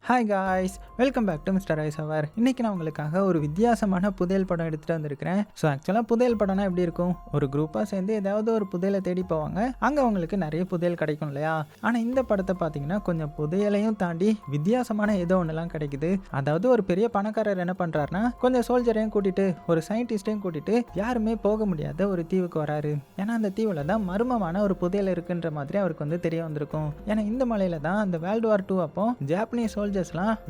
Hi guys, welcome back to Mr ice hour. இன்றைக்கி நான் உங்களுக்காக ஒரு வித்தியாசமான புதையல் படம் எடுத்துகிட்டு வந்திருக்கிறேன். ஸோ ஆக்சுவலாக புதையல் படம்னா எப்படி இருக்கும்? ஒரு குரூப்பாக சேர்ந்து ஏதாவது ஒரு புதையலை தேடி போவாங்க. அங்கே அவங்களுக்கு நிறைய புதையல் கிடைக்கும் இல்லையா? ஆனால் இந்த படத்தை பார்த்தீங்கன்னா கொஞ்சம் புதையலையும் தாண்டி வித்தியாசமான ஏதோ ஒன்றுலாம் கிடைக்குது. அதாவது ஒரு பெரிய பணக்காரர் என்ன பண்ணுறாருனா கொஞ்சம் சோல்ஜரையும் கூட்டிகிட்டு ஒரு சயின்டிஸ்டையும் கூட்டிகிட்டு யாருமே போக முடியாத ஒரு தீவுக்கு வராரு. ஏன்னா அந்த தீவில் தான் மர்மமான ஒரு புதையல் இருக்குன்ற மாதிரி அவருக்கு வந்து தெரிய வந்திருக்கும். ஏன்னா இந்த மலையில தான் அந்த வேர்ல்டு வார் 2 அப்போ ஜாப்பனீஸ் சோல்ஜர்ஸ்லாம்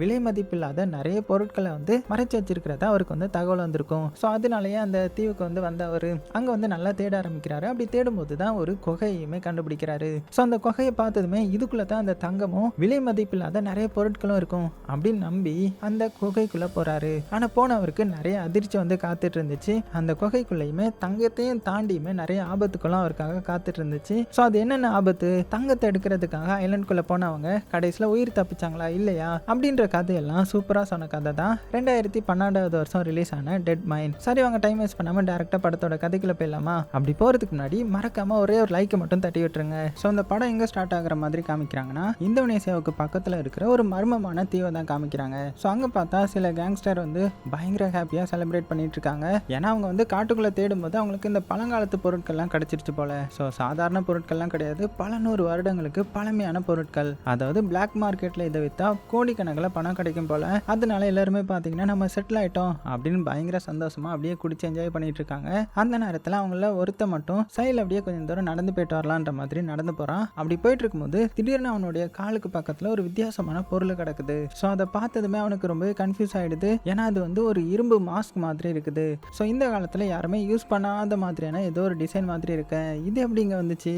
விலை மதிப்பில்லாத நிறைய பொருட்களை வந்து மறைச்சு வச்சிருக்கிறதா அவருக்கு வந்து தகவல் வந்திருக்கும். ஸோ அதனாலேயே அந்த தீவுக்கு வந்து அவர் அங்கே வந்து நல்லா தேட ஆரம்பிக்கிறாரு. அப்படி தேடும்போது தான் ஒரு குகையுமே கண்டுபிடிக்கிறாரு. ஸோ அந்த குகையை பார்த்ததுமே இதுக்குள்ள தான் அந்த தங்கமும் விலை மதிப்பில்லாத நிறைய பொருட்களும் இருக்கும் அப்படின்னு நம்பி அந்த குகைக்குள்ள போறாரு. ஆனால் போனவருக்கு நிறைய அதிர்ச்சி வந்து காத்துட்டு இருந்துச்சு. அந்த குகைக்குள்ளேயுமே தங்கத்தையும் தாண்டியுமே நிறைய ஆபத்துக்களும் அவருக்காக காத்துட்டு இருந்துச்சு. ஸோ அது என்னென்ன ஆபத்து? தங்கத்தை எடுக்கிறதுக்காக ஐலண்ட்குள்ள போனவங்க கடைசியில் உயிர் தப்பிச்சாங்களா இல்லையா அப்படின்ற கதையெல்லாம் சூப்பரா சொன்ன கதை தான் 2012 வருஷம் ரிலீஸ் ஆன டெட் மைண்ட். சரி, வாங்க டைம் வேஸ்ட் பண்ணாம டைரக்டா படத்தோட கதைக்குள்ள போயிடலாமா? அப்படி போறதுக்கு முன்னாடி மறக்காம ஒரே ஒரு லைக் மட்டும் தட்டி விட்டுருங்க. ஸோ இந்த படம் எங்க ஸ்டார்ட் ஆகுற மாதிரி காமிக்கிறாங்கன்னா இந்தோனேசியாவுக்கு பக்கத்துல இருக்கிற ஒரு மர்மமான தீவை தான் காமிக்கிறாங்க. ஸோ அங்க பார்த்தா சில கேங்ஸ்டர் வந்து பயங்கர ஹாப்பியா செலிப்ரேட் பண்ணிட்டு இருக்காங்க. ஏன்னா அவங்க வந்து காட்டுக்குள்ள தேடும் போது அவங்களுக்கு இந்த பழங்காலத்து பொருட்கள்லாம் கிடைச்சிருச்சு போல. ஸோ சாதாரண பொருட்கள்லாம் கிடையாது, பல நூறு வருடங்களுக்கு பழமையான பொருட்கள். அதாவது பிளாக் மார்க்கெட்ல இதை வித்தா கோடிக்கணக்கில் பணம் கிடைக்கும் போல. அதனால எல்லாருமே பார்த்தீங்கன்னா நம்ம செட்டில் ஆயிட்டோம் அப்படின்னு பயங்கர சந்தோஷமா அப்படியே குடிச்சு என்ஜாய் பண்ணிட்டு இருக்காங்க. அந்த நேரத்தில் அவங்கள ஒருத்த மட்டும் சைடில் அப்படியே கொஞ்சம் தூரம் நடந்து போயிட்டு வரலான்ற மாதிரி நடந்து போறான். அப்படி போயிட்டு இருக்கும்போது திடீர்னு அவனுடைய காலுக்கு பக்கத்தில் ஒரு வித்தியாசமான பொருள் கிடக்குது. ஸோ அதை பார்த்ததுமே அவனுக்கு ரொம்பவே கன்ஃபியூஸ் ஆயிடுது. ஏன்னா அது வந்து ஒரு இரும்பு மாஸ்க் மாதிரி இருக்குது. ஸோ இந்த காலத்தில் யாருமே யூஸ் பண்ணாத மாதிரியான ஏதோ ஒரு டிசைன் மாதிரி இருக்கு. இது எப்படி இங்கே வந்துச்சு?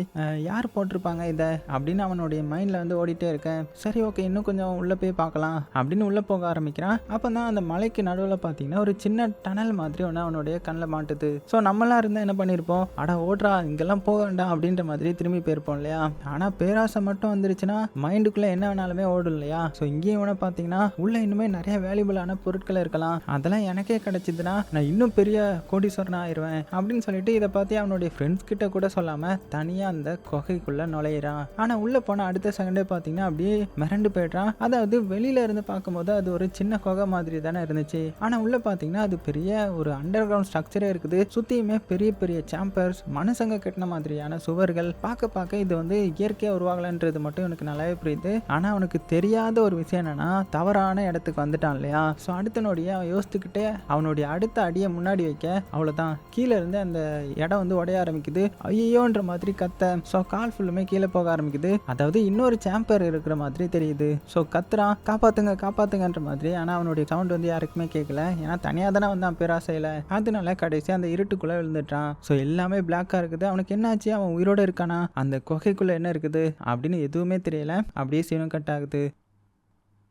யார் போட்டிருப்பாங்க இதை அப்படின்னு அவனுடைய மைண்டில் வந்து ஓடிட்டே இருக்கேன். சரி, ஓகே, இன்னும் கொஞ்சம் உள்ளே போய் பார்க்கலாம் அப்படின்னு உள்ளே போக ஆரம்பிக்கிறான். அப்போ தான் அந்த மலைக்கு நடுவில் பார்த்தீங்கன்னா ஒரு சின்ன டனல் மாதிரி ஒன்று அவனுடைய கண்ணில் மாட்டுது. ஸோ நம்மளாம் இருந்தால் என்ன பண்ணியிருப்போம்? அட ஓடுறா, இங்கெல்லாம் போக வேண்டாம் அப்படின்ற மாதிரி திரும்பி போயிருப்போம் இல்லையா? ஆனால் பேராசை மட்டும் வந்துருச்சுன்னா மைண்டுக்குள்ளே என்ன வேணாலுமே ஓடும் இல்லையா? ஸோ இங்கேயும் வேணா பார்த்தீங்கன்னா உள்ள இன்னுமே நிறைய வேல்யூபிளான பொருட்கள் இருக்கலாம். அதெல்லாம் எனக்கே கிடைச்சிதுன்னா நான் இன்னும் பெரிய கோடீஸ்வரன் ஆயிடுவேன் அப்படின்னு சொல்லிட்டு இதை பார்த்து அவனுடைய ஃப்ரெண்ட்ஸ் கிட்ட கூட சொல்லாமல் தனியாக அந்த குகைக்குள்ளே நுழையிறான். ஆனால் உள்ளே போனால் அடுத்த செகண்டே பார்த்தீங்கன்னா அப்படியே மிரண்டு போயிடுறான். அதாவது வெளியில இருந்து பார்க்கும்போது அது ஒரு சின்ன குகை மாதிரி தானே இருந்துச்சு. ஆனா உள்ள பாத்தீங்கன்னா அது பெரிய ஒரு அண்டர் கிரவுண்ட் ஸ்ட்ரக்சரே இருக்குது. சுத்தியுமே பெரிய பெரிய சாம்பர்ஸ், மனுஷங்க கட்டின மாதிரியான சுவர்கள். பார்க்க இது வந்து இயற்கையா உருவாகலன்றது மட்டும் எனக்கு நல்லாவே புரியுது. ஆனா அவனுக்கு தெரியாத ஒரு விஷயம் என்னன்னா தவறான இடத்துக்கு வந்துட்டான் இல்லையா? ஸோ அடுத்த நொடியே அவன் யோசித்துக்கிட்டே அவனுடைய அடுத்த அடியை முன்னாடி வைக்க அவ்வளவுதான் கீழே இருந்து அந்த இடம் வந்து உடைய ஆரம்பிக்குது. ஐயோன்ற மாதிரி கத்த. ஸோ கால் ஃபுல்லுமே கீழே போக ஆரம்பிக்குது. அதாவது இன்னொரு சாம்பர் இருக்கிற மாதிரி தெரியுது. ஸோ கத்துறான், காப்பாத்துங்கன்ற மாதிரி. ஆனால் அவனுடைய சவுண்ட் வந்து யாருக்குமே கேட்கல. ஏன்னா தனியாக தானே வந்தான் பேராசையில். அதனால கடைசி அந்த இருட்டுக்குள்ளே விழுந்துட்டான். ஸோ எல்லாமே பிளாக்காக இருக்குது. அவனுக்கு என்னாச்சு? அவன் உயிரோடு இருக்கானா? அந்த குகைக்குள்ளே என்ன இருக்குது அப்படின்னு எதுவுமே தெரியல. அப்படியே சீனும் கட் ஆகுது.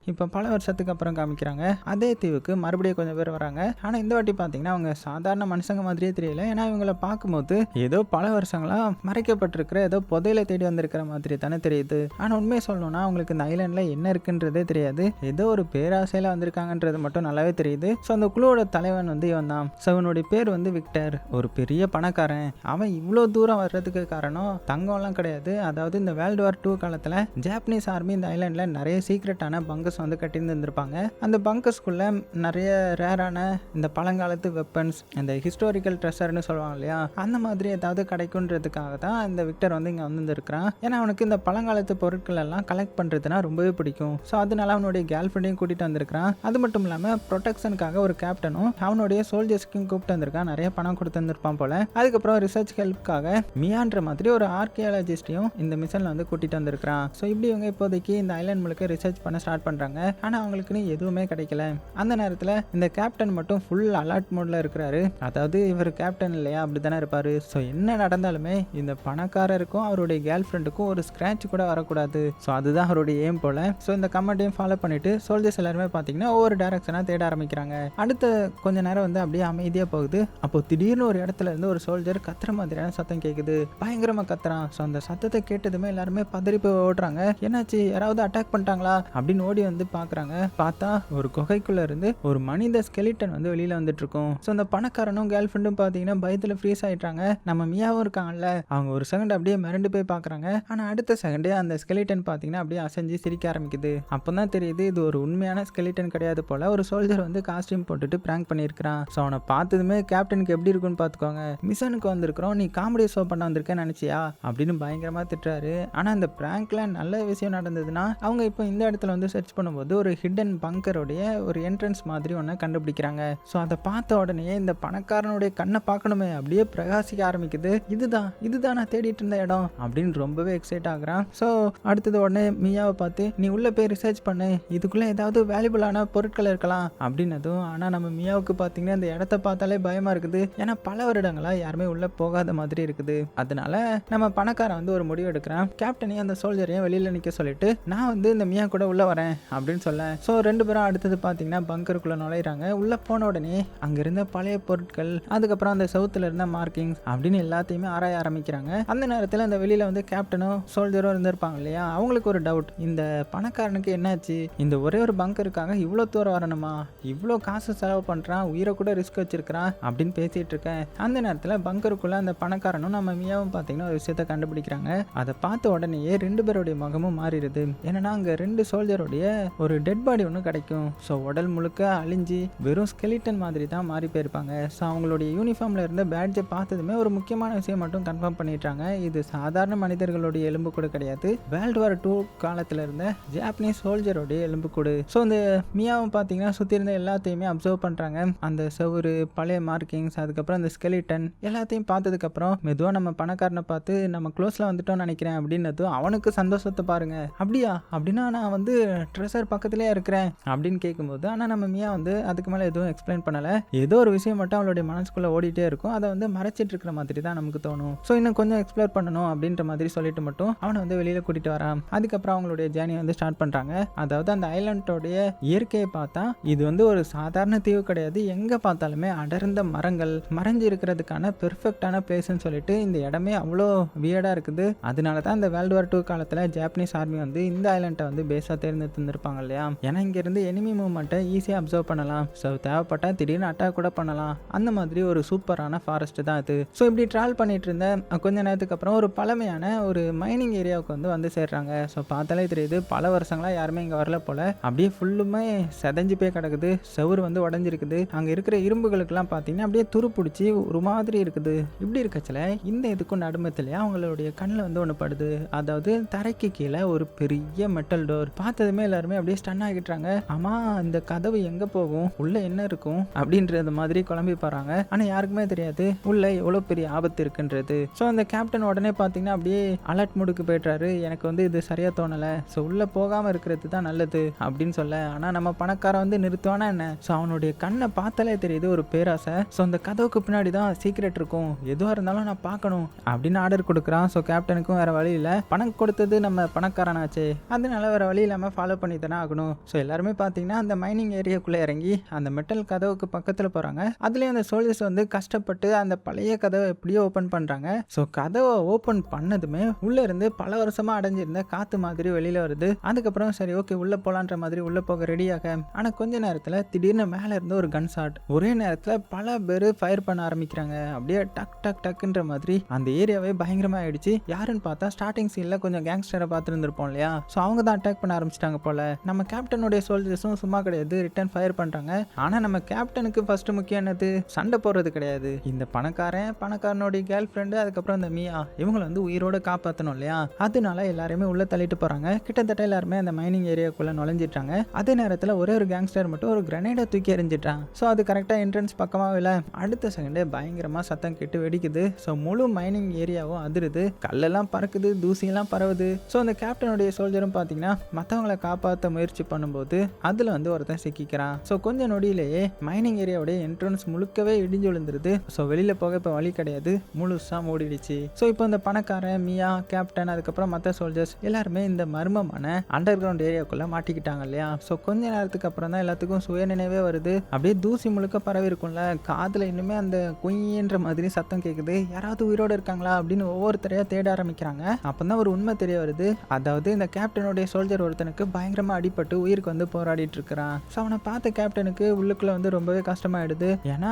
இப்போ பல வருஷத்துக்கு அப்புறம் காமிக்கிறாங்க. அதே தீவுக்கு மறுபடியும் கொஞ்சம் பேர் வராங்க. ஆனால் இந்த வாட்டி பார்த்தீங்கன்னா அவங்க சாதாரண மனுஷங்க மாதிரியே தெரியல. ஏன்னா இவங்களை பார்க்கும்போது ஏதோ பல வருஷங்களா மறைக்கப்பட்டிருக்கிற ஏதோ புதையலை தேடி வந்திருக்கிற மாதிரி தானே தெரியுது. ஆனால் உண்மையை சொல்லணும்னா அவங்களுக்கு இந்த ஐலாண்டில் என்ன இருக்குன்றதே தெரியாது. ஏதோ ஒரு பேராசையில் வந்திருக்காங்கன்றது மட்டும் நல்லாவே தெரியுது. ஸோ அந்த குழுவோட தலைவன் வந்து இவன் தான். ஸோ இவனுடைய பேர் வந்து விக்டர். ஒரு பெரிய பணக்காரன். அவன் இவ்வளோ தூரம் வர்றதுக்கு காரணம் தங்கம்லாம் கிடையாது. அதாவது இந்த வேர்ல்டு வார் 2 காலத்தில் ஜாப்பனீஸ் ஆர்மி இந்த ஐலாண்டில் நிறைய சீக்ரெட்டான பங்கஸ் வந்து கட்டியிருந்திருப்பாங்க. அந்த பங்கர்ஸ்குள்ள நிறைய ரேரான இந்த பழங்காலத்து வெப்பன்ஸ், இந்த ஹிஸ்டாரிக்கல் ட்ரெஷர்னு சொல்லுவாங்க இல்லையா, அந்த மாதிரி ஏதாவது கிடைக்குன்றதுக்காக தான் இந்த விக்டர் வந்து இங்கே வந்துருக்கிறான். ஏன்னா அவனுக்கு இந்த பழங்காலத்து பொருட்கள் எல்லாம் கலெக்ட் பண்ணுறதுனா ரொம்பவே பிடிக்கும். ஸோ அதனால அவனுடைய கேர்ள் ஃப்ரெண்டையும் கூட்டிகிட்டு வந்திருக்கிறான். அது மட்டும் இல்லாமல் ப்ரொடெக்ஷனுக்காக ஒரு கேப்டனும் அவனுடைய சோல்ஜர்ஸ்க்கும் கூப்பிட்டு வந்திருக்கான். நிறைய பணம் கொடுத்து வந்திருப்பான் போல. அதுக்கப்புறம் ரிசர்ச் ஹெல்ப்காக மியான்ற மாதிரி ஒரு ஆர்கியாலஜிஸ்டையும் இந்த மிஷனில் வந்து கூட்டிகிட்டு வந்திருக்கிறான். ஸோ இப்படி இவங்க இப்போதைக்கு இந்த ஐலாண்ட் முழுக்க ரிசர்ச் பண்ண ஸ்டார்ட் பண்ணுறாங்க. ஆனா அவங்களுக்குன்னு எதுவுமே கிடைக்கல. அந்த நேரத்தில் இந்த கேப்டன் மட்டும் ஃபுல் அலர்ட் மோட்ல இருக்கிறாரு. அதாவது இவர் கேப்டன் இல்லையா, அப்படித்தானே இருப்பாரு. ஸோ என்ன நடந்தாலுமே இந்த பணக்காரருக்கும் அவருடைய கேர்ள் ஃப்ரெண்டுக்கும் ஒரு ஸ்கிராட்ச் கூட வரக்கூடாது. ஸோ அதுதான் அவருடைய எய்ம் போல. ஸோ இந்த கமெண்ட்டையும் ஃபாலோ பண்ணிட்டு சோல்ஜர்ஸ் எல்லாருமே பார்த்தீங்கன்னா ஒவ்வொரு டைரக்ஷனாக தேட ஆரம்பிக்கிறாங்க. அடுத்த கொஞ்ச நேரம் வந்து அப்படியே அமைதியாக போகுது. அப்போ திடீர்னு ஒரு இடத்துல இருந்து ஒரு சோல்ஜர் கத்துற மாதிரியான சத்தம் கேட்குது. பயங்கரமா கத்துறான். ஸோ அந்த சத்தத்தை கேட்டதுமே எல்லாருமே பதறி போய் ஓடுறாங்க. என்னாச்சு, யாராவது அட்டாக் பண்ணிட்டாங்களா அப்படின்னு ஓடி வந்து பார்க்குறாங்க. பார்த்தா ஒரு குகைக்குள்ளே இருந்து ஒரு மனித ஸ்கெலிட்டன் வந்து வெளியில் வந்துட்டு இருக்கும். ஸோ அந்த பணக்காரனும் கேர்ள் ஃப்ரெண்டும் பார்த்தீங்கன்னா பயத்தில் ஃப்ரீஸ் ஆகிட்டாங்க. நம்ம மியாவும் இருக்காங்கல்ல, அவங்க ஒரு செகண்ட் அப்படியே மிரண்டு போய் பார்க்குறாங்க. ஆனால் அடுத்த செகண்டே அந்த ஸ்கெலிட்டன் பார்த்தீங்கன்னா அப்படியே அசைஞ்சு சிரிக்க ஆரம்பிக்குது. அப்போ தான் தெரியுது இது ஒரு உண்மையான ஸ்கெலிட்டன் கிடையாது போல, ஒரு சோல்ஜர் வந்து காஸ்டியூம் போட்டுட்டு பிராங்க் பண்ணியிருக்கிறான். ஸோ அவனை பார்த்ததுமே கேப்டனுக்கு எப்படி இருக்குன்னு பார்த்துக்கோங்க. மிஷனுக்கு வந்திருக்கிறோம், நீ காமெடி ஷோ பண்ண வந்திருக்கேன்னு நினச்சியா அப்படின்னு பயங்கரமாக திட்டுறாரு. ஆனால் அந்த பிராங்க்ல நல்ல விஷயம் நடந்ததுன்னா அவங்க இப்போ இந்த இடத்துல வந்து சர்ச் பண்ணும்போது ஒரு ஹிடன் பங்கருடைய ஒரு என்ட்ரன்ஸ் மாதிரி ஒன்று கண்டுபிடிக்கிறாங்க. ஸோ அதை பார்த்த உடனே இந்த பணக்காரனுடைய கண்ணை பார்க்கணுமே அப்படியே பிரகாசிக்க ஆரம்பிக்குது. இதுதான் நான் தேடிட்டு இருந்த இடம் அப்படின்னு ரொம்பவே எக்ஸைட் ஆகுறான். ஸோ அடுத்தது உடனே மியாவை பார்த்து நீ உள்ள போய் ரிசர்ச் பண்ணு, இதுக்குள்ள ஏதாவது வேல்யூபிளான பொருட்கள் இருக்கலாம் அப்படின்னதும். ஆனால் நம்ம மியாவுக்கு பார்த்தீங்கன்னா இந்த இடத்த பார்த்தாலே பயமா இருக்குது. ஏன்னா பல வருடங்களா யாருமே உள்ள போகாத மாதிரி இருக்குது. அதனால நம்ம பணக்காரன் வந்து ஒரு முடிவு எடுக்கிறான். கேப்டனையும் அந்த சோல்ஜரையும் வெளியில நிக்க சொல்லிட்டு நான் வந்து இந்த மியா கூட உள்ள வரேன் அப்படின்னு சொல்ல. ஸோ ரெண்டு பேரும் அடுத்தது பார்த்தீங்கன்னா பங்கருக்குள்ள நுழையிறாங்க. உள்ள போன உடனே அங்க இருந்த பழைய பொருட்கள், அதுக்கப்புறம் அந்த சவுத்துல இருந்த மார்க்கிங்ஸ் அப்படின்னு எல்லாத்தையுமே ஆராய ஆரம்பிக்கிறாங்க. அந்த நேரத்தில் அந்த வெளியில வந்து கேப்டனும் சோல்ஜரும் இருந்திருப்பாங்க இல்லையா, அவங்களுக்கு ஒரு டவுட், இந்த பணக்காரனுக்கு என்னாச்சு, இந்த ஒரே ஒரு பங்கருக்காக இவ்வளோ தூரம் வரணுமா, இவ்வளோ காசு செலவு பண்றான், உயிரை கூட ரிஸ்க் வச்சிருக்கிறான் அப்படின்னு பேசிட்டு இருக்கேன். அந்த நேரத்தில் பங்கருக்குள்ள அந்த பணக்காரனும் நம்ம மியாவும் பார்த்தீங்கன்னா ஒரு விஷயத்த கண்டுபிடிக்கிறாங்க. அதை பார்த்த உடனேயே ரெண்டு பேருடைய முகமும் மாறிடுது. ஏன்னா அங்க ரெண்டு சோல்ஜருடைய ஒரு டெட் பாடி ஒன்று கிடைக்கும். ஸோ உடல் முழுக்க அழிஞ்சி வெறும் ஸ்கெலிட்டன் மாதிரி தான் மாறி போயிருப்பாங்க. ஸோ அவங்களுடைய யூனிஃபார்ம்ல இருந்த பேட்ஜை பார்த்ததுமே ஒரு முக்கியமான விஷயம் மட்டும் கன்ஃபார்ம் பண்ணிட்டாங்க, இது சாதாரண மனிதர்களுடைய எலும்பு கூட கிடையாது, வேர்ல்டு வார் 2 காலத்தில் இருந்த ஜாப்பனீஸ் சோல்ஜருடைய எலும்பு கூடு. ஸோ இந்த மியாவும் பார்த்தீங்கன்னா சுற்றி இருந்த எல்லாத்தையுமே அப்சர்வ் பண்ணுறாங்க. அந்த செவுரு, பழைய மார்க்கிங்ஸ், அதுக்கப்புறம் அந்த ஸ்கெலிட்டன் எல்லாத்தையும் பார்த்ததுக்கப்புறம் மெதுவாக நம்ம பணக்காரனை பார்த்து நம்ம க்ளோஸில் வந்துட்டோம்னு நினைக்கிறேன் அப்படின்னதும் அவனுக்கு சந்தோஷத்தை பாருங்க. அப்படியா, அப்படின்னா நான் வந்து ட்ரெஷர் பக்கத்துலேயே இருக்கிறேன் அப்படின்னு கேட்கும்போது, ஆனால் நம்ம மியா வந்து அதுக்கு மேலே எதுவும் எக்ஸ்பிளைன் பண்ணலை. ஏதோ ஒரு விஷயம் மட்டும் அவளுடைய மனசுக்குள்ளே ஓடிட்டே இருக்கும், அதை வந்து மறைச்சிட்டு இருக்கிற மாதிரி தான் நமக்கு தோணும். ஸோ இன்னும் கொஞ்சம் எக்ஸ்ப்ளோர் பண்ணணும் அப்படின்ற மாதிரி சொல்லிட்டு மட்டும் அவனை வந்து வெளியில் கூட்டிகிட்டு வரான். அதுக்கப்புறம் அவங்களுடைய ஜேர்னி வந்து ஸ்டார்ட் பண்ணுறாங்க. அதாவது அந்த ஐலாண்டோடைய இயற்கையை பார்த்தா இது வந்து ஒரு சாதாரண தீவு கிடையாது, எங்கே பார்த்தாலுமே அடர்ந்த மரங்கள் மறைஞ்சு இருக்கிறதுக்கான பெர்ஃபெக்டான பிளேஸ்ன்னு சொல்லிட்டு இந்த இடமே அவ்வளோ வியர்டாக இருக்குது. அதனால தான் இந்த வேர்ல்டு வார் 2 காலத்தில் ஜாப்பனீஸ் ஆர்மி வந்து இந்த ஐலாண்டை வந்து பேஸாக தேர்ந்தெடுத்துருப்பாங்க இல்லையா. ஏன்னா இங்கேருந்து எனிமி மூவ்மெண்ட்டை ஈஸியாக அப்சர்வ் பண்ணலாம். ஸோ தேவைப்பட்டால் திடீர்னு அட்டாக் கூட பண்ணலாம். அந்த மாதிரி ஒரு சூப்பரான ஃபாரஸ்ட் தான் இது. ஸோ இப்படி ட்ராவல் பண்ணிட்டு இருந்த கொஞ்ச நேரத்துக்கு அப்புறம் ஒரு பழமையான ஒரு மைனிங் ஏரியாவுக்கு வந்து சேர்றாங்க. ஸோ பார்த்தாலே தெரியுது பல வருஷங்களா யாருமே இங்கே வரல போல, அப்படியே ஃபுல்லுமே செதஞ்சு போய் கிடக்குது, செவுரு வந்து உடஞ்சிருக்குது. அங்கே இருக்கிற இரும்புகளுக்கெல்லாம் பார்த்தீங்கன்னா அப்படியே துரு பிடிச்சி ஒரு மாதிரி இருக்குது. இப்படி இருக்கச்சில இந்த இதுக்கும் நடுமத்திலேயே அவங்களுடைய கண்ணில் வந்து ஒன்று படுது. அதாவது தரைக்கு கீழே ஒரு பெரிய மெட்டல் டோர். பார்த்ததுமே எல்லாருமே அப்படியே ஸ்டன் ஆகிட்டாங்க. ஆமா, இந்த கதவு எங்க போகும், உள்ள என்ன இருக்கும் அப்படின்றது மாதிரி குழம்பி போறாங்க. ஆனா யாருக்குமே தெரியாது உள்ள எவ்வளவு பெரிய ஆபத்து இருக்குன்றது. ஸோ அந்த கேப்டன் உடனே பார்த்தீங்கன்னா அப்படியே அலர்ட் மூடுக்கு போயிட்டாரு. எனக்கு வந்து இது சரியா தோணலை, ஸோ உள்ள போகாம இருக்கிறது தான் நல்லது அப்படின்னு சொல்ல. ஆனா நம்ம பணக்காரன் வந்து நிறுத்துவானா என்ன? ஸோ அவனுடைய கண்ணை பார்த்தாலே தெரியுது ஒரு பேராசை. ஸோ அந்த கதவுக்கு பின்னாடி தான் சீக்ரெட் இருக்கும், எதுவாக இருந்தாலும் நான் பார்க்கணும் அப்படின்னு ஆர்டர் கொடுக்குறான். ஸோ கேப்டனுக்கும் வேற வழி இல்லை, பணம் கொடுத்தது நம்ம பணக்காரனாச்சே, அதனால வேற வழி இல்லாமல் ஃபாலோ பண்ணி தானே ஆகணும். ஸோ எல்லாருமே பார்த்தீங்கன்னா அந்த மைனிங் ஏரியாக்குள்ளே இறங்கி அந்த மெட்டல் கதவுக்கு பக்கத்தில் போகிறாங்க. அதுலேயும் அந்த சோல்ஜர்ஸ் வந்து கஷ்டப்பட்டு அந்த பழைய கதவை எப்படியோ ஓப்பன் பண்ணுறாங்க. ஸோ கதவை ஓப்பன் பண்ணதுமே உள்ளே இருந்து பல வருஷமாக அடைஞ்சிருந்த காற்று மாதிரி வெளியில் வருது. அதுக்கப்புறம் சரி ஓகே உள்ளே போகலான்ற மாதிரி உள்ளே போக ரெடியாக. ஆனால் கொஞ்ச நேரத்தில் திடீர்னு மேலே இருந்து ஒரு கன் ஷாட், ஒரே நேரத்தில் பல பேர் ஃபயர் பண்ண ஆரம்பிக்கிறாங்க. அப்படியே டக் டக் டக்குன்ற மாதிரி அந்த ஏரியாவே பயங்கரமாக ஆயிடுச்சு. யாருன்னு பார்த்தா ஸ்டார்டிங் சீனில் கொஞ்சம் கேங்ஸ்டரை பார்த்துருந்துருப்போம் இல்லையா, ஸோ அவங்க தான் அட்டாக் பண்ண ஆரம்பிச்சிட்டாங்க போல. நம்ம கேப்டனுடைய சோல்ஜர்ஸும் சும்மா கிடையாது, ரிட்டர்ன் ஃபயர் பண்ணுறாங்க. ஆனால் நம்ம கேப்டனுக்கு ஃபர்ஸ்ட் முக்கியம் என்னது, சண்டை போடுறது கிடையாது. இந்த பணக்காரனுடைய கேர்ள் ஃப்ரெண்டு, அதுக்கப்புறம் இந்த மியா, இவங்களை வந்து உயிரோட காப்பாற்றணும் இல்லையா. அதனால எல்லாருமே உள்ள தள்ளிட்டு போறாங்க. கிட்டத்தட்ட எல்லாருமே அந்த மைனிங் ஏரியாக்குள்ள நுழைஞ்சிட்டாங்க. அதே நேரத்தில் ஒரே ஒரு கேங்ஸ்டர் மட்டும் ஒரு கிரனேடை தூக்கி எறிஞ்சிட்டான். ஸோ அது கரெக்டாக என்ட்ரன்ஸ் பக்கமாக இல்லை. அடுத்த செகண்டே பயங்கரமாக சத்தம் கேட்டு வெடிக்குது. ஸோ முழு மைனிங் ஏரியாவும் அதிருது, கல்லெல்லாம் பறக்குது, தூசியெல்லாம் பரவுது. ஸோ அந்த கேப்டனுடைய சோல்ஜரும் பார்த்தீங்கன்னா மற்றவங்களை காப்பாற்ற முயற்சி பண்ணும்போது அதில் வந்து ஒருத்தன் சிக்கிக்கிறான். ஸோ கொஞ்சம் நொடியிலேயே மைனிங் ஏரியாவுடைய என்ட்ரன்ஸ் முழுக்கவே இடிஞ்சு விழுந்துருது. ஸோ வெளியில் போக இப்போ வழி கிடையாது, முழுசாக மூடிடுச்சு. ஸோ இப்போ இந்த பணக்காரன், மியா, கேப்டன், அதுக்கப்புறம் மற்ற சோல்ஜர்ஸ் எல்லாருமே இந்த மர்மமான அண்டர் கிரவுண்ட் ஏரியாவுக்குள்ள மாட்டிக்கிட்டாங்க இல்லையா. ஸோ கொஞ்ச நேரத்துக்கு அப்புறம் தான் எல்லாத்துக்கும் சுய நினைவே வருது. அப்படியே தூசி முழுக்க பரவி இருக்கும்ல, காதில் இன்னுமே அந்த குயின்ற மாதிரி சத்தம் கேட்குது. யாராவது உயிரோடு இருக்காங்களா அப்படின்னு ஒவ்வொருத்தரையா தேட ஆரம்பிக்கிறாங்க. அப்பதான் ஒரு உண்மை தெரிய வருது. அதாவது இந்த கேப்டனுடைய சோல்ஜர் ஒருத்தனுக்கு பயங்கர பயங்கரமாக அடிபட்டு உயிருக்கு வந்து போராடிட்டு இருக்கிறான். ஸோ அவனை பார்த்த கேப்டனுக்கு உள்ளுக்குள்ளே வந்து ரொம்பவே கஷ்டமாயிடுது. ஏன்னா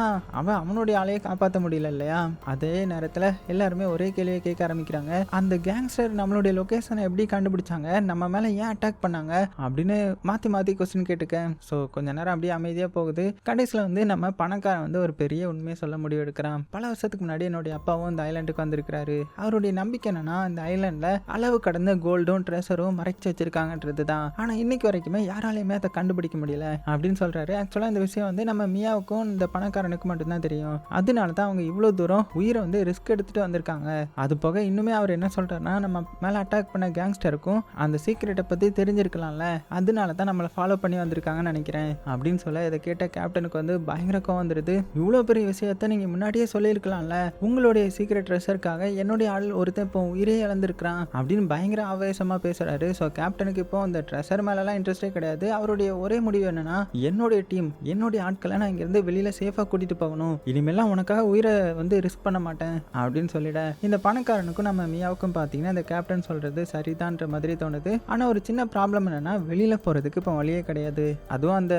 அவனுடைய ஆளையே காப்பாற்ற முடியல இல்லையா. அதே நேரத்தில் எல்லாருமே ஒரே கேள்வியை கேட்க ஆரம்பிக்கிறாங்க. அந்த கேங்ஸ்டர் நம்மளுடைய லொக்கேஷனை எப்படி கண்டுபிடிச்சாங்க, நம்ம மேலே ஏன் அட்டாக் பண்ணாங்க அப்படின்னு மாற்றி மாற்றி கொஸ்டின் கேட்டுக்க. ஸோ கொஞ்ச நேரம் அப்படியே அமைதியாக போகுது. கடைசியில் வந்து நம்ம பணக்காரன் வந்து ஒரு பெரிய உண்மையை சொல்ல முடிவு எடுக்கிறான். பல வருஷத்துக்கு முன்னாடி என்னுடைய அப்பாவும் இந்த ஐலாண்டுக்கு வந்திருக்கிறாரு. அவருடைய நம்பிக்கை என்னன்னா இந்த ஐலாண்டில் அளவு கடந்த கோல்டும் ட்ரெஷரும் மறைச்சு வச்சிருக்காங்கன்றது தான். ஆனால் இன்னைக்கு வரைக்குமே யாராலையுமே அதை கண்டுபிடிக்க முடியல அப்படின்னு சொல்றாரு. ஆக்சுவலாக இந்த விஷயம் வந்து நம்ம மியாவுக்கும் இந்த பணக்காரனுக்கு மட்டும்தான் தெரியும். அதனால தான் அவங்க இவ்வளோ தூரம் உயிரை வந்து ரிஸ்க் எடுத்துட்டு வந்திருக்காங்க. அது போக இன்னுமே அவர் என்ன சொல்றாருன்னா நம்ம மேலே அட்டாக் பண்ண கேங்ஸ்டருக்கும் அந்த சீக்ரெட்டை பற்றி தெரிஞ்சிருக்கலாம்ல, அதனால தான் நம்மளை ஃபாலோ பண்ணி வந்திருக்காங்கன்னு நினைக்கிறேன் அப்படின்னு சொல்ல இதை கேட்ட கேப்டனுக்கு வந்து பயங்கர கோவம் வந்துடுது. இவ்வளோ பெரிய விஷயத்த நீங்கள் முன்னாடியே சொல்லியிருக்கலாம்ல, உங்களுடைய சீக்ரெட் ட்ரெஷருக்காக என்னுடைய ஆள் ஒருத்தன் இப்போ உயிரே இழந்திருக்கிறான் அப்படின்னு பயங்கர ஆவேசமாக பேசுகிறாரு. ஸோ கேப்டனுக்கு இப்போ அந்த ட்ரெஷர் மேலெலாம் இன்ட்ரெஸ்டே கிடையாது. அவருடைய ஒரே முடிவு என்னன்னா என்னுடைய டீம் என்னுடைய ஆட்களை நான் இங்கேருந்து வெளியில் சேஃபாக கூட்டிகிட்டு போகணும், இனிமேலாம் உனக்காக உயிரை வந்து ரிஸ்க் பண்ண மாட்டேன் அப்படின்னு சொல்லிட இந்த பணக்காரனுக்கும் நம்ம மியாவுக்கும் பார்த்தீங்கன்னா இந்த கேப்டன் சொல்கிறது சரிதான்ற மாதிரி தோணுது. ஆனால் ஒரு சின்ன ப்ராப்ளம் என்னன்னா வெளியில் போகிறதுக்கு இப்போ வழியே கிடையாது. அதுவும் அந்த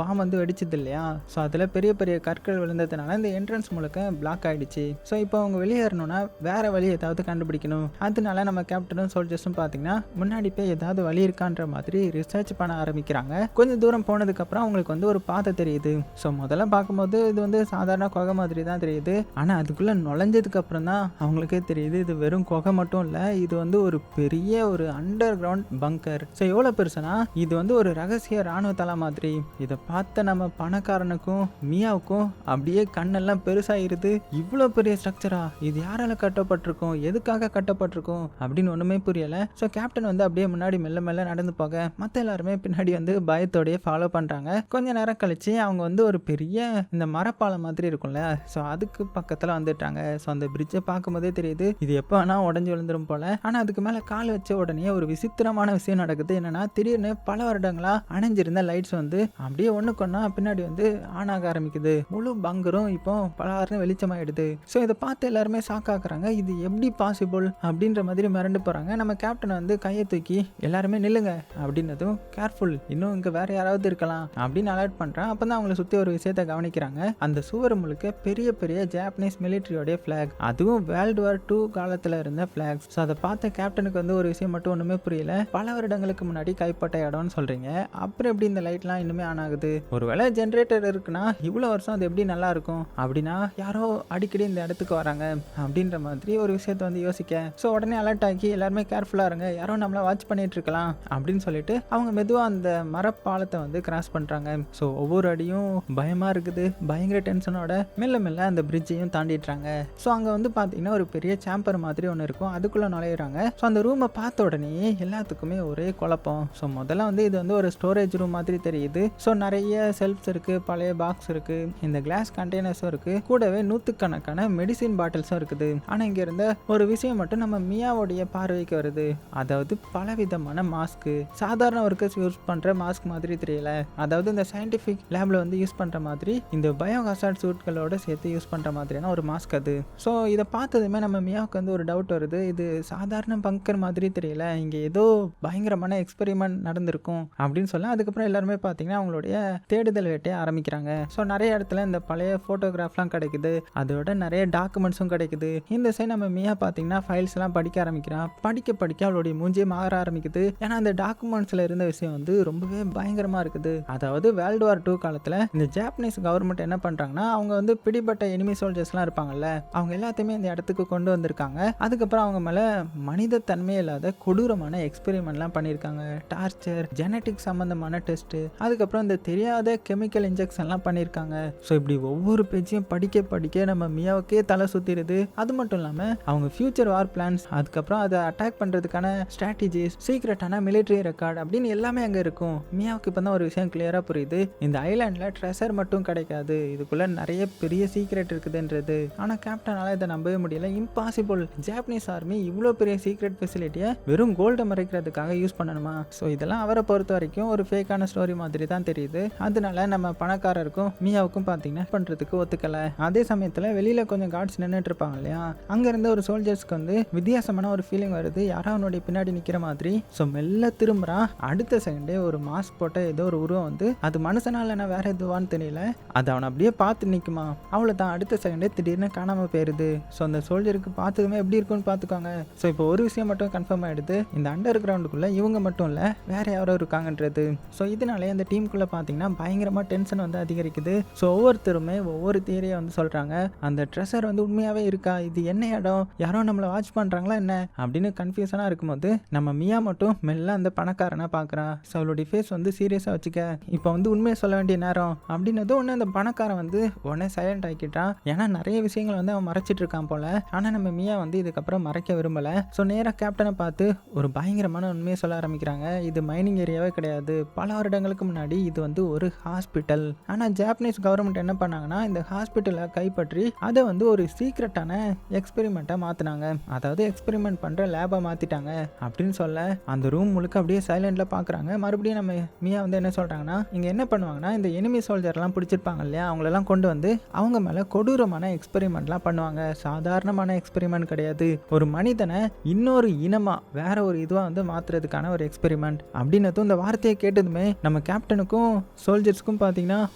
பாம் வந்து வெடிச்சது இல்லையா. ஸோ அதில் பெரிய பெரிய கற்கள் விழுந்ததுனால இந்த என்ட்ரன்ஸ் முழுக்க பிளாக் ஆகிடுச்சு. ஸோ இப்போ அவங்க வெளியேறணும்னா வேற வழி ஏதாவது கண்டுபிடிக்கணும். அதனால நம்ம கேப்டனும் சோல்ஜர்ஸும் பார்த்தீங்கன்னா முன்னாடி போய் ஏதாவது வழி இருக்கான்ற மாதிரி ரிசர்ச் பண்ண ஆரம்பிக்கிறாங்க. கொஞ்சம் தூரம் போனதுக்கப்புறம் அவங்களுக்கு வந்து ஒரு பாதை தெரியுது. ஸோ முதல்ல பார்க்கும்போது இது வந்து சாதாரண குகை மாதிரி தான் தெரியுது. ஆனால் அதுக்குள்ளே நுழைஞ்சதுக்கு அப்புறம் தான் அவங்களுக்கே தெரியுது இது வெறும் குகை மட்டும் இல்லை, இது வந்து ஒரு பெரிய ஒரு அண்டர் கிரவுண்ட் பங்கர். ஸோ எவ்வளோ பெருசுனா இது வந்து ஒரு ரகசிய ராணுவ தளம் மாதிரி. இதை பார்த்த நம்ம பணக்காரனுக்கும் மியாவுக்கும் அப்படியே கண்ணெல்லாம் பெருசாயிருது. இவ்வளோ பெரிய ஸ்ட்ரக்சரா, இது யாரால கட்டப்பட்டிருக்கும், எதுக்காக கட்டப்பட்டிருக்கும் அப்படின்னு ஒன்றுமே புரியல. ஸோ கேப்டன் வந்து அப்படியே முன்னாடி மெல்ல மெல்ல நடந்து போக மற்ற எல்லாருமே பின்னாடி வந்து பயத்தோடையே ஃபாலோ பண்ணுறாங்க. கொஞ்ச நேரம் கழிச்சு அவங்க வந்து ஒரு பெரிய இந்த மரப்பாலம் மாதிரி இருக்கும்ல, ஸோ அதுக்கு பக்கத்தில் வந்துட்டாங்க. ஸோ அந்த பிரிட்ஜை பார்க்கும்போதே தெரியுது இது எப்போ ஆனால் உடஞ்சி விழுந்துரும் போல. ஆனால் அதுக்கு மேலே கால் வச்ச உடனே ஒரு விசித்திரமான விஷயம் நடக்குது. என்னன்னா திடீர்னு பல வருடங்களா அணைஞ்சிருந்த லைட்ஸ் வந்து அப்படியே ஒன்றுக்கொன்னா பின்னாடி வந்து ஆன் ஆக ஆரம்பிக்குது. முழு பங்கரும் இப்போ பலவாரம் வெளிச்சமாயிடுது. ஸோ இதை பார்த்து எல்லாருமே ஷாக் ஆக்குறாங்க. இது எப்படி பாசிபிள் அப்படின்ற மாதிரி மிரண்டு போகிறாங்க. நம்ம கேப்டன் வந்து கையை தூக்கி எல்லாருமே நில்லுங்க அப்படின்னதும் கேர்ஃபுல், இன்னும் இங்கே வேற யாராவது இருக்கலாம் அப்படின்னு அலர்ட் பண்ணுறான். அப்போ தான் அவங்களை சுற்றி ஒரு விஷயத்தை கவனிக்கிறாங்க. அந்த சுவர் முழுக்க பெரிய பெரிய ஜாப்பனீஸ் மிலிட்ரியோடைய ஃபிளாக், அதுவும் வேர்ல்டு வார் 2 காலத்தில் இருந்த ஃபிளாக்ஸ். ஸோ அதை பார்த்த கேப்டனுக்கு வந்து ஒரு விஷயம் மட்டும் ஒன்றுமே புரியல. பல வருடங்களுக்கு முன்னாடி கைப்பட்ட இடம்னு சொல்கிறீங்க, அப்புறம் எப்படி இந்த லைட்லாம் இன்னுமே ஆன் ஆகுது? ஒருவேளை ஜென்ரேட்டர் இருக்குன்னா இவ்வளோ வருஷம் அது எப்படி நல்லா இருக்கும் அப்படின்னா யாரோ அடிக்கடி இந்த இடத்துக்கு வராங்க அப்படின்ற மாதிரி ஒரு விஷயத்தை வந்து யோசிக்க. ஸோ உடனே அலர்ட் ஆகி எல்லாருமே கேர்ஃபுல்லாக இருங்க, யாரோ நம்மளை வாட்ச் பண்ணிட்டு இருக்கலாம் அப்படின்னு சொல்லிட்டு அவங்க மெதுவாக அந்த மரப்பாலத்தை வந்து கிராஸ் பண்ணுறாங்க. ஸோ ஒவ்வொரு அடியும் பயமாக இருக்குது. பயங்கர டென்ஷனோட மெல்ல மெல்ல அந்த பிரிட்ஜையும் தாண்டிடுறாங்க. ஸோ அங்கே வந்து பார்த்தீங்கன்னா ஒரு பெரிய சேம்பர் மாதிரி ஒன்று இருக்கும், அதுக்குள்ளே நுழையிறாங்க. ஸோ அந்த ரூமை பார்த்த உடனே எல்லாத்துக்குமே ஒரே குழப்பம். ஸோ முதல்ல வந்து இது வந்து ஒரு ஸ்டோரேஜ் ரூம் மாதிரி தெரியுது. ஸோ நிறைய செல்ஃப்ஸ் இருக்குது, பழைய பாக்ஸ் இருக்குது, இந்த கிளாஸ் கண்டெய்னர்ஸும் இருக்குது, கூடவே நூற்றுக்கணக்கான மெடிசின் பாட்டில்ஸும் இருக்குது. ஆனால் இங்கே இருந்த ஒரு விஷயம் மட்டும் நம்ம மியாவோடைய பார்வைக்கு வருது. அதாவது பலவிதமான மாஸ்க்கு, சாதாரண ஒர்க்கர்ஸ் யூஸ் பண்ணுற மாஸ்க் மாதிரி தெரியல, அதாவது இந்த சயின்டிஃபிக் லேபில் வந்து யூஸ் பண்ணுற மாதிரி இந்த பயோ ஹசார்ட் சூட்களோட சேர்த்து யூஸ் பண்ணுற மாதிரியான ஒரு மாஸ்க் அது. ஸோ இதை பார்த்ததுமே நம்ம மியாவுக்கு வந்து ஒரு டவுட் வருது. இது சாதாரண பங்கர் மாதிரி தெரியல, இங்கே ஏதோ பயங்கரமான எக்ஸ்பெரிமெண்ட் நடந்திருக்கும் அப்படின்னு சொல்ல. அதுக்கப்புறம் எல்லாருமே பார்த்தீங்கன்னா அவங்களுடைய தேடுதல் வேட்டையை ஆரம்பிக்கிறாங்க. ஸோ நிறைய இடத்துல இந்த பழைய ஃபோட்டோகிராஃப்லாம் கிடைக்குது, அதோட நிறைய டாக்குமெண்ட்ஸும் கிடைக்குது. இந்த சைடு நம்ம மியா பார்த்தீங்கன்னா ஃபைல்ஸ் எல்லாம் படிக்க ஆரம்பிக்கிறான். படிக்க படிக்க அவளுடைய மூஞ்சியே மாற ஆரம்பிக்குது. ஏன்னா அந்த டாக்குமெண்ட்ஸில் இருந்த விஷயம் வந்து ரொம்பவே பயங்கரமாக இருக்குது. அதாவது வேர்ல்டு வார் 2 காலத்தில் இந்த ஜாப்பனீஸ் கவர்மெண்ட் என்ன பண்ணுறாங்கன்னா அவங்க வந்து பிடிபட்ட எனிமி சோல்ஜர்ஸ்லாம் இருப்பாங்கல்ல, அவங்க எல்லாத்தையுமே இந்த இடத்துக்கு கொண்டு வந்திருக்காங்க. அதுக்கப்புறம் அவங்க மேலே மனித தன்மை இல்லாத கொடூரமான எக்ஸ்பெரிமெண்ட்லாம் பண்ணியிருக்காங்க. டார்ச்சர், ஜெனட்டிக் சம்மந்தமான டெஸ்ட்டு, அதுக்கப்புறம் இந்த தெரியாத கெமிக்கல் இன்ஜெக்ஷன்லாம் பண்ணியிருக்காங்க. ஸோ இப்படி ஒவ்வொரு பேஜையும் படிக்க படிக்க நம்ம மியாவுக்கே தலை சுற்றிடுது. அது மட்டும் இல்லாமல் அவங்க ஃபியூச்சர் வார் பிளான்ஸ், அதுக்கப்புறம் அதை அட்டாக் பண்ணுறதுக்கான ஸ்ட்ராட்டஜிஸ், சீக்ரெட்டான மிலிட்ரி ரெக்கார்ட் அப்படின்னு எல்லாமே அங்கே இருக்கும். மியாவுக்கு இப்போ தான் ஒரு விஷயம் கிளியராக புரியுது. இந்த ஐலாண்டில் ட்ரெஷர் மட்டும் கிடைக்காது, இதுக்குள்ளே நிறைய பெரிய சீக்ரெட் இருக்குதுன்றது. ஆனால் கேப்டனால் இதை நம்பவே முடியல. இம்பாசிபிள், ஜாப்பனீஸ் ஆர்மி இவ்வளோ பெரிய சீக்ரெட் ஃபெசிலிட்டியை வெறும் கோல்டை மறைக்கிறதுக்காக யூஸ் பண்ணணுமா? ஸோ இதெல்லாம் அவரை பொறுத்த வரைக்கும் ஒரு ஃபேக்கான ஸ்டோரி மாதிரி தான் தெரியுது. அதனால நம்ம பணக்காரருக்கும் மியாவுக்கும் பார்த்தீங்கன்னா பண்ணுறதுக்கு ஒத்துக்கலை. அதே சமயத்தில் வெளியில் கொஞ்சம் கார்ட்ஸ் நின்றுட்டு இருப்பாங்க இல்லையா, அங்கேருந்து ஒரு சோல்ஜர்ஸ்க்கு வந்து வித்தியாசமான ஒரு ஃபீலிங் வருது, யாரோ அவனுடைய பின்னாடி நிற்கிற மாதிரி. ஸோ மெல்ல திரும்புறா. அடுத்த செகண்டே ஒரு மாஸ்க் போட்ட ஏதோ ஒரு உருவம் வந்து அது மனுஷனால என்ன வேற எதுவான்னு தெரியல, அது அவனை அப்படியே பார்த்து நிற்குமா. அவ்வளோதான், அடுத்த செகண்டே திடீர்னு காணாமல் போயிடுது. ஸோ அந்த சோல்ஜருக்கு பார்த்ததுமே எப்படி இருக்குன்னு பார்த்துக்கோங்க. ஸோ இப்போ ஒரு விஷயம் மட்டும் கன்ஃபார்ம் ஆகிடுது, இந்த அண்டர் கிரவுண்டுக்குள்ளே இவங்க மட்டும் இல்லை வேற யாரோ இருக்காங்கன்றது. ஸோ இதனாலே அந்த டீமுக்குள்ளே பார்த்தீங்கன்னா பயங்கரமாக டென்ஷன் வந்து அதிகரிக்குது. ஸோ ஒவ்வொருத்தருமே ஒவ்வொரு தியரியை வந்து சொல்கிறாங்க. அந்த ட்ரெஷர் வந்து உண்மையாகவே இருக்கா, இது என்ன இடம், யாரோ நம்மளை வாட்ச் பண்ணுறாங்களா என்ன அப்படின்னு கன்ஃபியூஷனாக இருக்கும்போது நம்ம மியா மட்டும் மெல்ல அந்த பணக்காரனை பார்க்குறா. ஸோ அவளுடைய ஃபேஸ் வந்து சீரியஸாக வச்சுக்க, இப்போ வந்து உண்மையை சொல்ல வேண்டிய நேரம் அப்படின்னதும் ஒன்று அந்த பணக்காரன் வந்து உடனே சைலண்ட் ஆக்கிட்டான். ஏன்னா நிறைய விஷயங்கள் வந்து அவன் மறைச்சிட்டு இருக்கான் போல. ஆனால் நம்ம மியா வந்து இதுக்கப்புறம் மறைக்க விரும்பலை. ஸோ நேராக கேப்டனை பார்த்து ஒரு பயங்கரமான உண்மையை சொல்ல ஆரம்பிக்கிறாங்க. இது மைனிங் ஏரியாவே கிடையாது, பல வருடங்களுக்கு முன்னாடி இது வந்து ஒரு ஹாஸ்பிட்டல். ஆனால் ஜாப்பனீஸ் கவர்மெண்ட் என்ன பண்ணாங்கன்னா இந்த ஹாஸ்பிட்டலை கைப்பற்றி அதை வந்து ஒரு சீக்ரெட்டான எக்ஸ்பெரிமெண்ட்டாக மாற்றினாங்க. அதாவது எக்ஸ்பெரிமெண்ட் பண்ணுற லேபாக மாற்றிட்டாங்க அப்படின்னு சொல்ல அந்த ரூம் முழுக்க அப்படியே சைலண்டில் பார்க்குறாங்க. மறுபடியும் நம்ம மியா வந்து என்ன சொல்கிறாங்கன்னா இங்கே என்ன பண்ணுவாங்கன்னா இந்த எனிமி சோல்ஜர்லாம் பிடிச்சிருப்பாங்க இல்லையா, அவங்களெல்லாம் கொண்டு வந்து அவங்க மேலே கொடூரமான எக்ஸ்பெரிமெண்ட்லாம் பண்ணுவாங்க. சாதாரணமான எக்ஸ்பெரிமெண்ட் கிடையாது, ஒரு மனிதனை இன்னொரு இனமாக வேற ஒரு இதுவாக வந்து மாற்றுறதுக்கான ஒரு எக்ஸ்பெரிமெண்ட் அப்படின்னதும் இந்த வார்த்தையை கேட்டதுமே நம்ம கேப்டனுக்கும் சோல்ஜர்ஸ்க்கும் பார்த்தீங்கன்னா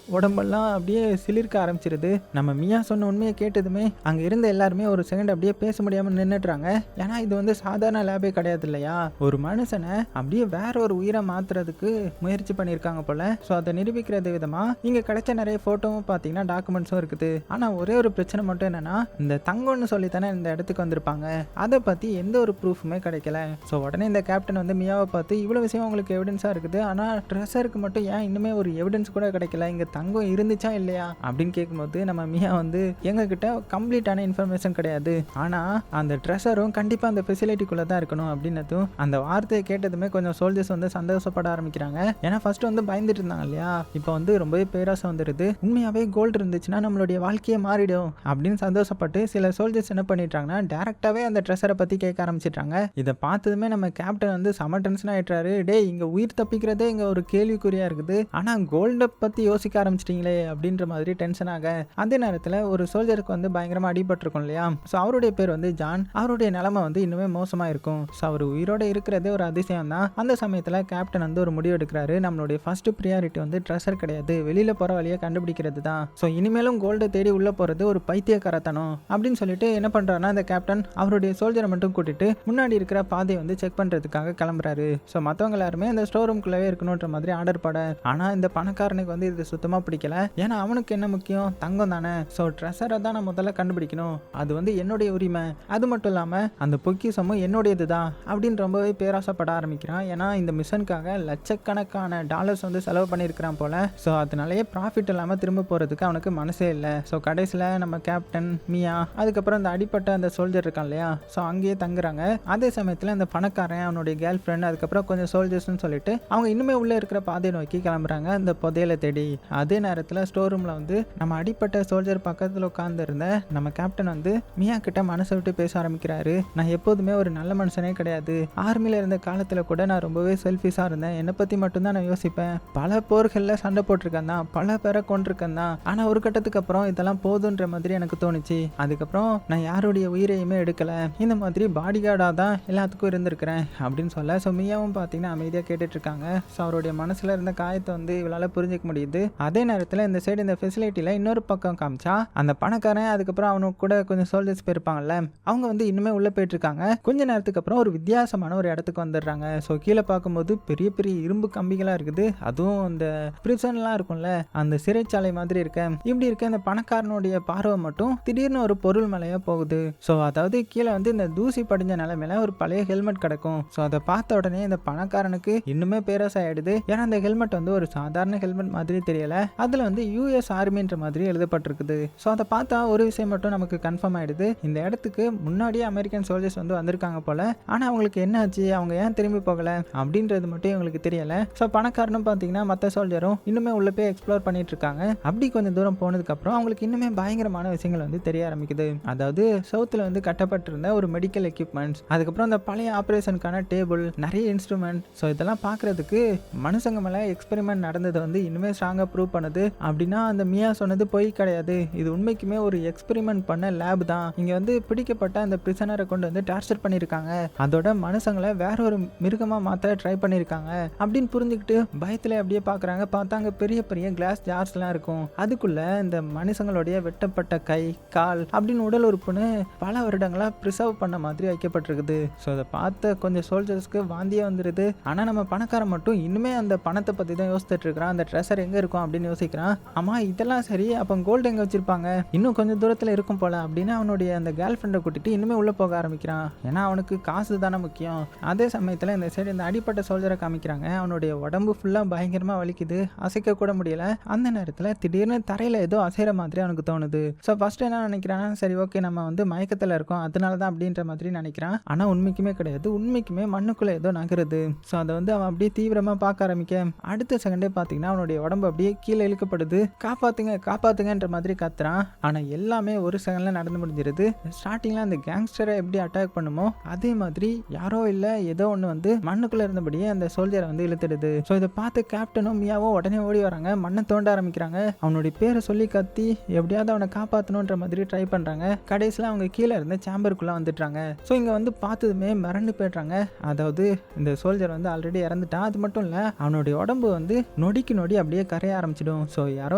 உடம்பெல்லாம் அப்படியே சிலிர்க்க ஆரம்பிச்சிருது. நம்ம மியா சொன்ன உண்மையை கேட்டதுமே அங்கே இருந்த எல்லாருமே ஒரு செகண்ட் அப்படியே பேச முடியாமல் நின்றுட்டுறாங்க. ஏன்னா இது வந்து சாதாரண லேபே கிடையாது இல்லையா, ஒரு மனுஷனை அப்படியே வேற ஒரு உயிரை மாற்றுறதுக்கு முயற்சி பண்ணியிருக்காங்க போல. ஸோ அதை நிரூபிக்கிறது விதமாக இங்கே கிடைச்ச நிறைய ஃபோட்டோவும் பார்த்தீங்கன்னா டாக்குமெண்ட்ஸும் இருக்குது. ஆனால் ஒரே ஒரு பிரச்சனை மட்டும் என்னன்னா இந்த தங்கம்னு சொல்லி தானே இந்த இடத்துக்கு வந்திருப்பாங்க, அதை பற்றி எந்த ஒரு ப்ரூஃபுமே கிடைக்கல. ஸோ உடனே இந்த கேப்டன் வந்து மியாவை பார்த்து இவ்வளோ விஷயம் உங்களுக்கு எவிடன்ஸாக இருக்குது, ஆனால் ட்ரெஷருக்கு மட்டும் ஏன் இன்னுமே ஒரு எவிடன்ஸ் கூட கிடைக்கல, இங்கே தங்கம் இருந்துச்சா இல்லையா அப்படின்னு கேட்கும்போது நம்ம மியா வந்து எங்ககிட்ட கம்ப்ளீட்டான இன்ஃபர்மேஷன் கிடையாது, ஆனால் அந்த ட்ரெஷரும் கண்டிப்பாக அந்த ஃபெசிலிட்டிக்குள்ளே தான் இருக்கணும் அப்படின்னதும் அந்த வார்த்தையை கேட்டதுமே கொஞ்சம் சோல்ஜர்ஸ் வந்து சந்தோஷப்பட ஆரம்பிக்கிறாங்க. ஏன்னா ஃபர்ஸ்ட் வந்து பயந்துட்டு இருந்தாங்க இல்லையா, இப்போ வந்து ரொம்பவே பேராசை வந்துடுது. உண்மையாகவே கோல்டு இருந்துச்சுன்னா நம்மளுடைய வாழ்க்கையை மாறிடும் அப்படின்னு சந்தோஷப்பட்டு சில சோல்ஜர்ஸ் என்ன பண்ணிட்டாங்கன்னா டேரெக்டாகவே அந்த ட்ரெஷரை பற்றி கேட்க ஆரம்பிச்சிட்டாங்க. இதை பார்த்ததுமே நம்ம கேப்டன் வந்து செம டென்ஷன் ஆகிட்டாரு. டே இங்கே உயிர் தப்பிக்கிறதே இங்கே ஒரு கேள்விக்குறியாக இருக்குது, ஆனால் கோல்டை பற்றி யோசிக்க ஆரம்பிச்சிட்டிங்களே அப்படின்ற மாதிரி டென்ஷன் ஆக அதே நேரத்தில் ஒரு சோல்ஜருக்கு வந்து பயங்கரமாக அடிபட்டிருக்கும் இல்லையா. ஸோ அவருடைய பேர் வந்து ஜான். அவருடைய நிலைமை வந்து இன்னுமே மோசமாக இருக்கும். ஸோ அவர் உயிரோட இருக்கிறதே ஒரு அதிசயம் தான். அந்த சமயத்தில் கேப்டன் வந்து ஒரு முடிவு எடுக்கிறாரு, நம்மளுடைய ஃபர்ஸ்ட் ப்ரியாரிட்டி வந்து ட்ரெஷர் கிடையாது, வெளியில் போகிற வழியை கண்டுபிடிக்கிறது தான். ஸோ இனிமேலும் கோல்டை தேடி உள்ளே போகிறது ஒரு பைத்தியக்காரத்தனம் அப்படின்னு சொல்லிட்டு என்ன பண்ணுறாருன்னா அந்த கேப்டன் அவருடைய சோல்ஜரை மட்டும் கூட்டிட்டு முன்னாடி இருக்கிற பாதையை வந்து செக் பண்ணுறதுக்காக கிளம்புறாரு. ஸோ மற்றவங்க எல்லாருமே அந்த ஸ்டோர் ரூம்குள்ளவே இருக்கணுன்ற மாதிரி ஆர்டர் பட, ஆனால் இந்த பணக்காரனுக்கு வந்து இது சுத்தமாக பிடிக்கல. ஏன்னா அவனுக்கு என்ன முக்கியம், தங்கம் தானே. ஸோ ட்ரெஷரை தான் நான் முதல்ல கண்டுபிடிக்கணும், அது வந்து என்னுடைய உரிமை, அது மட்டும் இல்லாமல் அந்த பொக்கிஷமும் என்னுடையது தான் அப்படின்னு ரொம்பவே பேராசைப்பட ஆரம்பிக்கிறான். ஏன்னா இந்த மிஷனுக்காக லட்சக்கணக்கான டாலர்ஸ் வந்து செலவு பண்ணியிருக்கிறான் போல. ஸோ அதனாலேயே ப்ராஃபிட் இல்லாமல் திரும்ப போகிறதுக்கு அவனுக்கு மனசே இல்லை. ஸோ கடைசியில் நம்ம கேப்டன் மியா அதுக்கப்புறம் அந்த அடிப்பட்ட அந்த சோல்ஜர் இருக்கான் இல்லையா, ஸோ அங்கேயே தங்குறாங்க. அதே சமயத்தில் அந்த பணக்காரன் அவனுடைய கேர்ள் ஃப்ரெண்ட் அதுக்கப்புறம் கொஞ்சம் சோல்ஜர்ஸ்னு சொல்லிட்டு அவங்க இன்னுமே உள்ளே இருக்கிற பாதையை நோக்கி கிளம்புறாங்க அந்த புதையலை தேடி. அதே நேரத்தில் ஸ்டோர் ரூமில் வந்து நம்ம அடிப்பட்ட சோல்ஜர் பக்கத்தில் உட்கார்ந்து இருந்த நம்ம கேப்டன் வந்து மியா கிட்ட மனசை விட்டு பேச ஆரம்பிக்கிறாரு. நான் எப்போதுமே ஒரு நல்ல மனுஷனே கிடையாது, ஆர்மியில் இருந்த காலத்தில் கூட நான் ரொம்பவே செல்ஃபிஷாக இருந்தேன், என்னை பற்றி மட்டும்தான் நான் யோசிப்பேன், பல போர்களில் சண்டை போட்டிருக்கேன் தான், பல பேரை கொண்டிருக்கேன் தான், ஆனால் ஒரு கட்டத்துக்கு அப்புறம் இதெல்லாம் போதுன்ற மாதிரி எனக்கு தோணுச்சு. அதுக்கப்புறம் நான் யாருடைய உயிரையுமே எடுக்கலை, இந்த மாதிரி பாடி கார்டாக தான் எல்லாத்துக்கும் இருந்திருக்கிறேன் அப்படின்னு சொல்ல. ஸோ மியாவும் பார்த்தீங்கன்னா அமைதியாக கேட்டுட்டு இருக்காங்க. ஸோ அவருடைய மனசில் இருந்த காயத்தை வந்து இவளால் புரிஞ்சிக்க முடியுது. அதே நேரத்தில் இந்த சைடு இந்த ஃபெசிலிட்டியில் இன்னொரு பக்கம் காமிச்சா அந்த பணக்காரன் அதுக்கப்புறம் அவனுக்கு கூட கொஞ்சம் சோல்ஜர்ஸ் போயிருப்பாங்கல்ல, அவங்க வந்து இன்னுமே உள்ளே போயிட்டு இருக்காங்க. கொஞ்ச நேரத்துக்கு அப்புறம் ஒரு வித்தியாசமான ஒரு இடத்துக்கு வந்துடுறாங்க. ஸோ கீழே பார்க்கும்போது பெரிய பெரிய இரும்பு கம்பிகளாக இருக்குது, அதுவும் அந்த பிரிசன்லாம் இருக்கும்ல அந்த சிறைச்சாலை மாதிரி இருக்க. இப்படி இருக்க இந்த பணக்காரனுடைய பார்வை மட்டும் திடீர்னு ஒரு பொருள் மேலேயே போகுது. ஸோ அதாவது கீழே வந்து இந்த தூசி படிஞ்ச நிலைமையில ஒரு பழைய ஹெல்மெட் கிடக்கும். ஸோ அதை பார்த்த உடனே இந்த பணக்காரனுக்கு இன்னுமே பேராசை ஆயிடுது. ஏன்னா அந்த ஹெல்மெட் வந்து ஒரு சாதாரண ஹெல்மெட் மாதிரி தெரியல, அதில் வந்து யூஎஸ் ஆர்மின்ற மாதிரி எழுதப்பட்டிருக்குது. ஸோ அதை பார்த்தா ஒரு விஷயம் மட்டும் நமக்கு கன்ஃபார்ம் ஆயிடுது, இந்த இடத்துக்கு முன்னாடியே அமெரிக்கன் சோல்ஜர்ஸ் வந்து வந்திருக்காங்க போல. ஆனால் அவங்களுக்கு என்ன ஆச்சு, அவங்க ஏன் திரும்பி போகல அப்படின்றது மட்டும் இவங்களுக்கு தெரியல. ஸோ பணக்காரனும் பார்த்தீங்கன்னா மற்ற சோல்ஜரும் இன்னுமே உள்ள போய் எக்ஸ்ப்ளோர் பண்ணிட்டு இருக்காங்க. அப்படி கொஞ்சம் தூரம் போனதுக்கு அப்புறம் அவங்களுக்கு இன்னுமே பயங்கரமான விஷயங்கள் வந்து தெரிய ஆரம்பிக்குது. அதாவது சவுத்தில் வந்து கட்டப்பட்டிருந்த ஒரு மெடிக்கல் எக்யூப்மெண்ட்ஸ், அதுக்கப்புறம் அந்த பழைய ஆப்ரேஷனுக்கான டேபிள், நிறைய இன்ஸ்ட்ருமெண்ட். ஸோ இதெல்லாம் பார்க்கறதுக்கு மனுஷங்க மேலே எக்ஸ்பெரிமெண்ட் நடந்தது வந்து இன்னுமே ஸ்ட்ராங்காக ப்ரூவ் பண்ணுது. அப்படின்னா அந்த மியா சொன்னது பொய் கிடையாது, இது உண்மைக்குமே ஒரு எக்ஸ்பெரிமெண்ட் பண்ண லேப் தான். இங்கே வந்து பிடிக்கப்பட்ட அந்த பிரிசனரை கொண்டு வந்து டார்ச்சர் பண்ணியிருக்காங்க, அதோட மனுஷங்களை வேற ஒரு மிருகமாக மாற்ற ட்ரை பண்ணியிருக்காங்க அப்படின்னு புரிஞ்சுக்கிட்டு பயத்தில் அப்படியே பார்க்குறாங்க. பார்த்தாங்க பெரிய பெரிய கிளாஸ் ஜார்ஸ்லாம் இருக்கும். அதுக்குள்ள இந்த மனுஷங்களுடைய வெட்டப்பட்ட கை கால் அப்படின்னு உடல் உறுப்புன்னு பல வருடங்களா ப்ரிசர்வ் பண்ண மாதிரி வைக்கப்பட்டிருக்குது. ஸோ அதை பார்த்த கொஞ்சம் சோல்ஜர்ஸ்க்கு வாந்தியே வந்துடுது. ஆனால் நம்ம பணக்காரன் மட்டும் இன்னுமே அந்த பணத்தை பற்றி தான் யோசிச்சுட்டு இருக்கிறான். அந்த ட்ரெஷர் எங்கே இருக்கும் அப்படின்னு யோசிக்கிறான். ஆமாம் இதெல்லாம் சரி, அப்போ கோல்டு எங்கே வச்சிருப்பாங்க, இன்னும் கொஞ்சம் தூரத்தில் இருக்கும் போல அப்படின்னு அவனுடைய அந்த கேர்ள் ஃப்ரெண்டை கூட்டிட்டு இன்னுமே உள்ளே போக ஆரம்பிக்கிறான். ஏன்னா அவனுக்கு காசு தானே முக்கியம். அதே சமயத்தில் இந்த சைடு இந்த அடிப்பட்ட சோல்ஜரை காமிக்கிறாங்க. அவனுடைய உடம்பு ஃபுல்லாக பயங்கரமாக வலிக்குது, அசைக்க கூட முடியல. அந்த நேரத்தில் திடீர்னு தரையில் ஏதோ அசைகிற மாதிரி அவனுக்கு தோணுது. ஸோ ஃபர்ஸ்ட் என்ன நினைக்கிறான், சரி ஓகே நம்ம வந்து மயக்கத்தில் இருக்கோம் அதனால தான் அப்படின்ற மாதிரி நினைக்கிறான். ஆனால் உண்மைக்குமே கிடையாது, உண்மைக்குமே மண்ணுக்குள்ளே ஏதோ நகருது. ஸோ அதை வந்து அவன் அப்படியே தீவிரமாக பார்க்க ஆரம்பிக்க அடுத்த செகண்டே பார்த்தீங்கன்னா அவனுடைய உடம்பு அப்படியே கீழே இழுக்கப்படுது. காப்பாத்துங்க காப்பாத்துங்கன்ற மாதிரி கத்துறான். ஆனால் எல்லாமே ஒரு செகண்ட்ல நடந்து முடிஞ்சிருது. ஸ்டார்டிங்கில் அந்த கேங்ஸ்டரை எப்படி அட்டாக் பண்ணுமோ அதே மாதிரி யாரோ இல்லை ஏதோ ஒன்று வந்து மண்ணுக்குள்ளே இருந்தபடியே அந்த சோல்ஜரை வந்து இழுத்துடுது. ஸோ இதை பார்த்து கேப்டனும் மியாவும் உடனே ஓடி வராங்க. மண்ணை தோண்ட ஆரம்பிக்கிறாங்க. அவனுடைய பேரை சொல்லி கத்தி எப்படியாவது அவனை காப்பாற்றணுன்ற மாதிரி ட்ரை பண்ணுறாங்க. கடைசியில் அவங்க கீழே இருந்த சேம்பருக்குள்ளே வந்துட்டாங்க. ஸோ இங்கே வந்து பார்த்ததுமே மிரண்டு போய்ட்றாங்க. அதாவது இந்த சோல்ஜர் வந்து ஆல்ரெடி இறந்துட்டான். அது மட்டும் இல்லை அவனுடைய உடம்பு வந்து நொடிக்கு நொடி அப்படியே கரைய ஆரம்பிச்சிடும். ஸோ யாரோ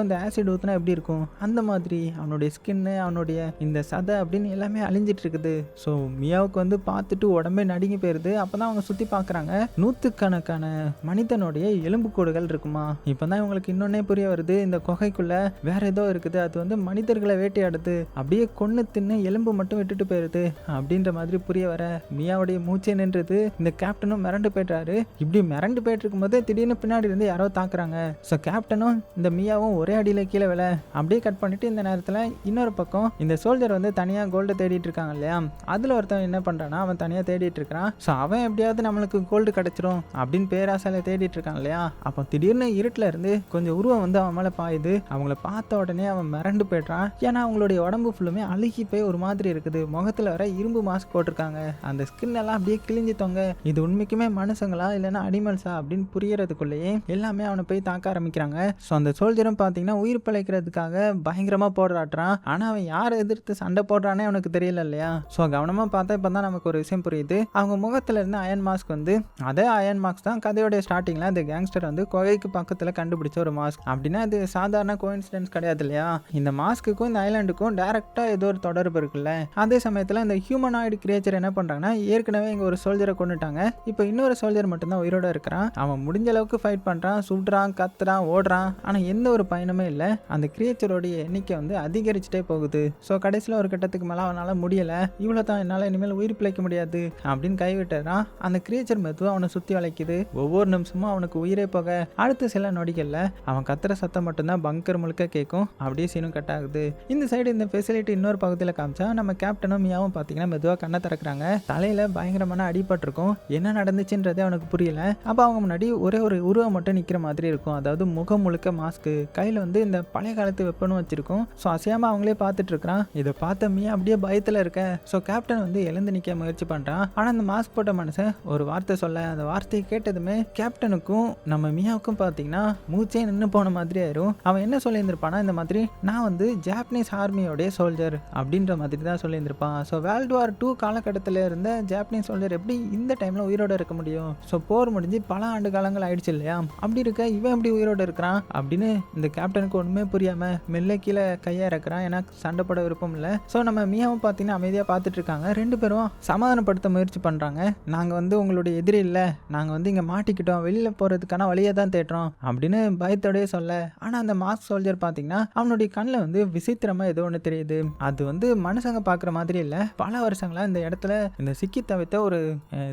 இந்த ஆசிட் ஊற்றினா எப்படி இருக்கும் அந்த மாதிரி அவனுடைய ஸ்கின்னு அவனுடைய இந்த சதை அப்படின்னு எல்லாமே அழிஞ்சிட்டு இருக்குது. ஸோ மியாவுக்கு வந்து பார்த்துட்டு உடம்பே நடுங்கி போயிருது. அப்போ தான் அவங்க சுற்றி பார்க்குறாங்க. நூற்றுக்கணக்கான மனிதனுடைய எலும்புக்கூடுகள் இருக்குமா. இப்போ தான் இவங்களுக்கு இன்னொன்னே புரிய வருது, இந்த குகைக்குள்ள வேற ஏதோ இருக்குது. அது வந்து மனிதர்களை வேட்டையாடுது, அப்படியே கொன்று தின்னு எலும்பு மட்டும் விட்டுட்டு போயிருது அப்படின்ற மாதிரி புரிய வர மியாவுடைய மூச்சே நின்றுது. இந்த கேப்டனும் மிரண்டு போய்ட்டாரு. இப்படி மிரண்டு போயிட்டு இருக்கும்போது திடீர்னு பின்னாடி இருந்து யாரோ தாக்குறாங்க. ஸோ கேப்டனும் இந்த மியாவும் ஒரே அடியில் கீழே விழ அப்படியே கட் பண்ணிட்டு இந்த நேரத்தில் இன்னொரு பக்கம் இந்த சோல்ஜர் வந்து தனியாக கோல்டு தேடிட்டு இருக்காங்க இல்லையா, அதில் ஒருத்தன் என்ன பண்ணுறான்னா அவன் தனியாக தேடிட்டு இருக்கிறான். ஸோ அவன் எப்படியாவது நம்மளுக்கு கோல்டு கிடச்சிரும் அப்படின்னு பேராசால தேடிட்டு இருக்கான் இல்லையா. அப்போ திடீர்னு இருட்டில் இருந்து கொஞ்சம் உருவம் வந்து அவன் மேலே பாயுது. அவங்கள பார்த்த உடனே அவன் மிரண்டு போய்ட்றான். ஏன்னா அவங்களுடைய உடம்பு ஃபுல்லுமே அழுகி போய் ஒரு மாதிரி இருக்குது. முகத்தில் வர இரும்பு மாஸ்க் போட்டிருக்காங்க. அந்த ஸ்கின் எல்லாம் அப்படியே கிழிஞ்சு தொங்க. இது உண்மைக்குமே மனுஷங்களா இல்லைன்னா அனிமல்ஸா அப்படின்னு புரியறதுக்குள்ளேயே எல்லாமே அவனை போய் தாக்க ஆரம்பிக்கிறாங்க. ஸோ அந்த சோல்ஜரும் பார்த்தீங்கன்னா உயிர் பிழைக்கிறதுக்காக பயங்கரமாக போராடுறான். ஆனால் அவன் யாரை எதிர்த்து சண்டை போடுறானே அவனுக்கு தெரியல இல்லையா. ஸோ கவனமாக பார்த்தா இப்போ தான் நமக்கு ஒரு விஷயம் புரியுது. அவங்க முகத்தில் இருந்து அயன் மாஸ்க் வந்து அதே அயன் மாஸ்க் தான் கதையோடைய ஸ்டார்டிங்கில் அந்த கேங்ஸ்டர் வந்து குகைக்கு பக்கத்தில் கண்டுபிடிச்ச ஒரு மாஸ்க். அப்படின்னா அது சாதாரண கோஇன்சிடென்ஸ் கிடையாது இல்லையா. இந்த மாஸ்க்குக்கும் இந்த ஐலாண்டுக்கும் டைரக்டாக ஏதோ ஒரு தொடர்பு இருக்குல்ல. அதே சமயத்தில் இந்த ஹியூமனாய்டு கிரியேச்சர் என்ன பண்ணுறாங்கன்னா ஏற்கனவே இங்கே ஒரு சோல்ஜரை கொண்டுட்டாங்க. இப்போ இன்னொரு சோல்ஜர் மட்டும்தான் உயிரோட இருக்கிறான். அவன் முடிஞ்ச அளவுக்கு ஃபைட் பண்ணுறான், சுடுறான், கத்துறான், ஓடுறான். ஆனால் எந்த ஒரு பயனுமே இல்லை. அந்த கிரியேச்சரோடைய எண்ணிக்கை வந்து அதிகரிச்சுட்டே போகுது. ஸோ கடைசியில் ஒரு கட்டத்துக்கு மேலே அவனால் முடியலை, இவ்வளோ தான் என்னால் இனிமேல் உயிர் பிழைக்க முடியாது அப்படின்னு கைவிட்டுறான். அந்த கிரியேச்சர் மெதுவாக அவனை சுற்றி வளைக்குது. ஒவ்வொரு நிமிஷமும் அவனுக்கு உயிரே போக அடுத்த சில நொடிகளில் அவன் கத்துற சத்தம் மட்டும்தான் பங்கர் முழுக்க கேட்கும். அப்படியே சீனும் கட் ஆகுது. இந்த சைடு இந்த ஃபெசிலிட்டி இன்னொரு பக்கத்தில் காமிச்சா நம்ம கேப்டனும் மியாவும் பார்த்தீங்கன்னா மெதுவாக கண்ணை திறக்கிறாங்க. தலையில் பயங்கரமான அடிபட்டிருக்கும். என்ன நடந்துச்சுன்றதே அவனுக்கு புரியல. அப்போ அவங்க முன்னாடி ஒரே ஒரு உருவம் மட்டும் நிற்கிற மாதிரி இருக்கும். அதாவது முகம் முழுக்க மாஸ்க்கு, கையில் வந்து இந்த பழைய காலத்து வெப்பனும் வச்சிருக்கும். ஸோ அசையாமல் அவங்களே பார்த்துட்டு இருக்கிறான். இதை பார்த்த மியா அப்படியே பயத்தில் இருக்க. ஸோ கேப்டன் வந்து எழுந்து நிற்க முயற்சி பண்ணுறான். ஆனால் அந்த மாஸ்க் போட்ட மனுஷன் ஒரு வார்த்தை சொல்ல, அந்த வார்த்தையை கேட்டதுமே கேப்டனுக்கும் நம்ம மியாவுக்கும் பார்த்தீங்கன்னா மூச்சே நின்று போன மாதிரி ஆயிரும். அவன் என்ன சொல்லியிருந்திருப்பானா, இந்த மாதிரி நான் வந்து ஜாப்பனீஸ் ஆர்மியோடைய சோல்ஜர் அப்படின்ற மாதிரி தான் சொல்லியிருந்திருப்பான். ஸோ வேர்ல்டு வார் 2 காலகட்டத்தில் இருந்த ஜாப்பனீஸ் சோல்ஜர் எப்படி இந்த டைமில் உயிரோடு இருக்க முடியும். ஸோ போர் முடிஞ்சு பல ஆண்டு காலங்கள் ஆயிடுச்சு இல்லையா. அப்படி இருக்க இவன் எப்படி உயிரோடு இருக்கிறான் அப்படின்னு இந்த கேப்டனுக்கு ஒன்றுமே புரியாமல் மெல்ல கீழே கையை இறக்குறான். ஏன்னா சண்டை போட விருப்பம் இல்லை. ஸோ நம்ம மியாவும் பார்த்தீங்கன்னா அமைதியாக பார்த்துட்டு இருக்காங்க. ரெண்டு பேரும் சமாதானப்படுத்த முயற்சி பண்ணுறாங்க. நாங்கள் வந்து உங்களுடைய எதிரி இல்லை, நாங்கள் வந்து இங்கே மாட்டிக்கிட்டோம், வெளியில் போகிறதுக்கான வழியை தான் தேடுறோம் அப்படின்னு பயத்தோடய சொல்ல. ஆனால் அந்த மாஸ்க் சோல்ஜர் பார்த்தீங்கன்னா அவனுடைய கண்ணில் வந்து விசித்திரமாக ஏதோ ஒன்று தெரியுது. அது வந்து மனுஷங்க பார்க்குற மாதிரி இல்லை. பல வருஷங்களாக இந்த இடத்துல இந்த சிக்கி தவித்த ஒரு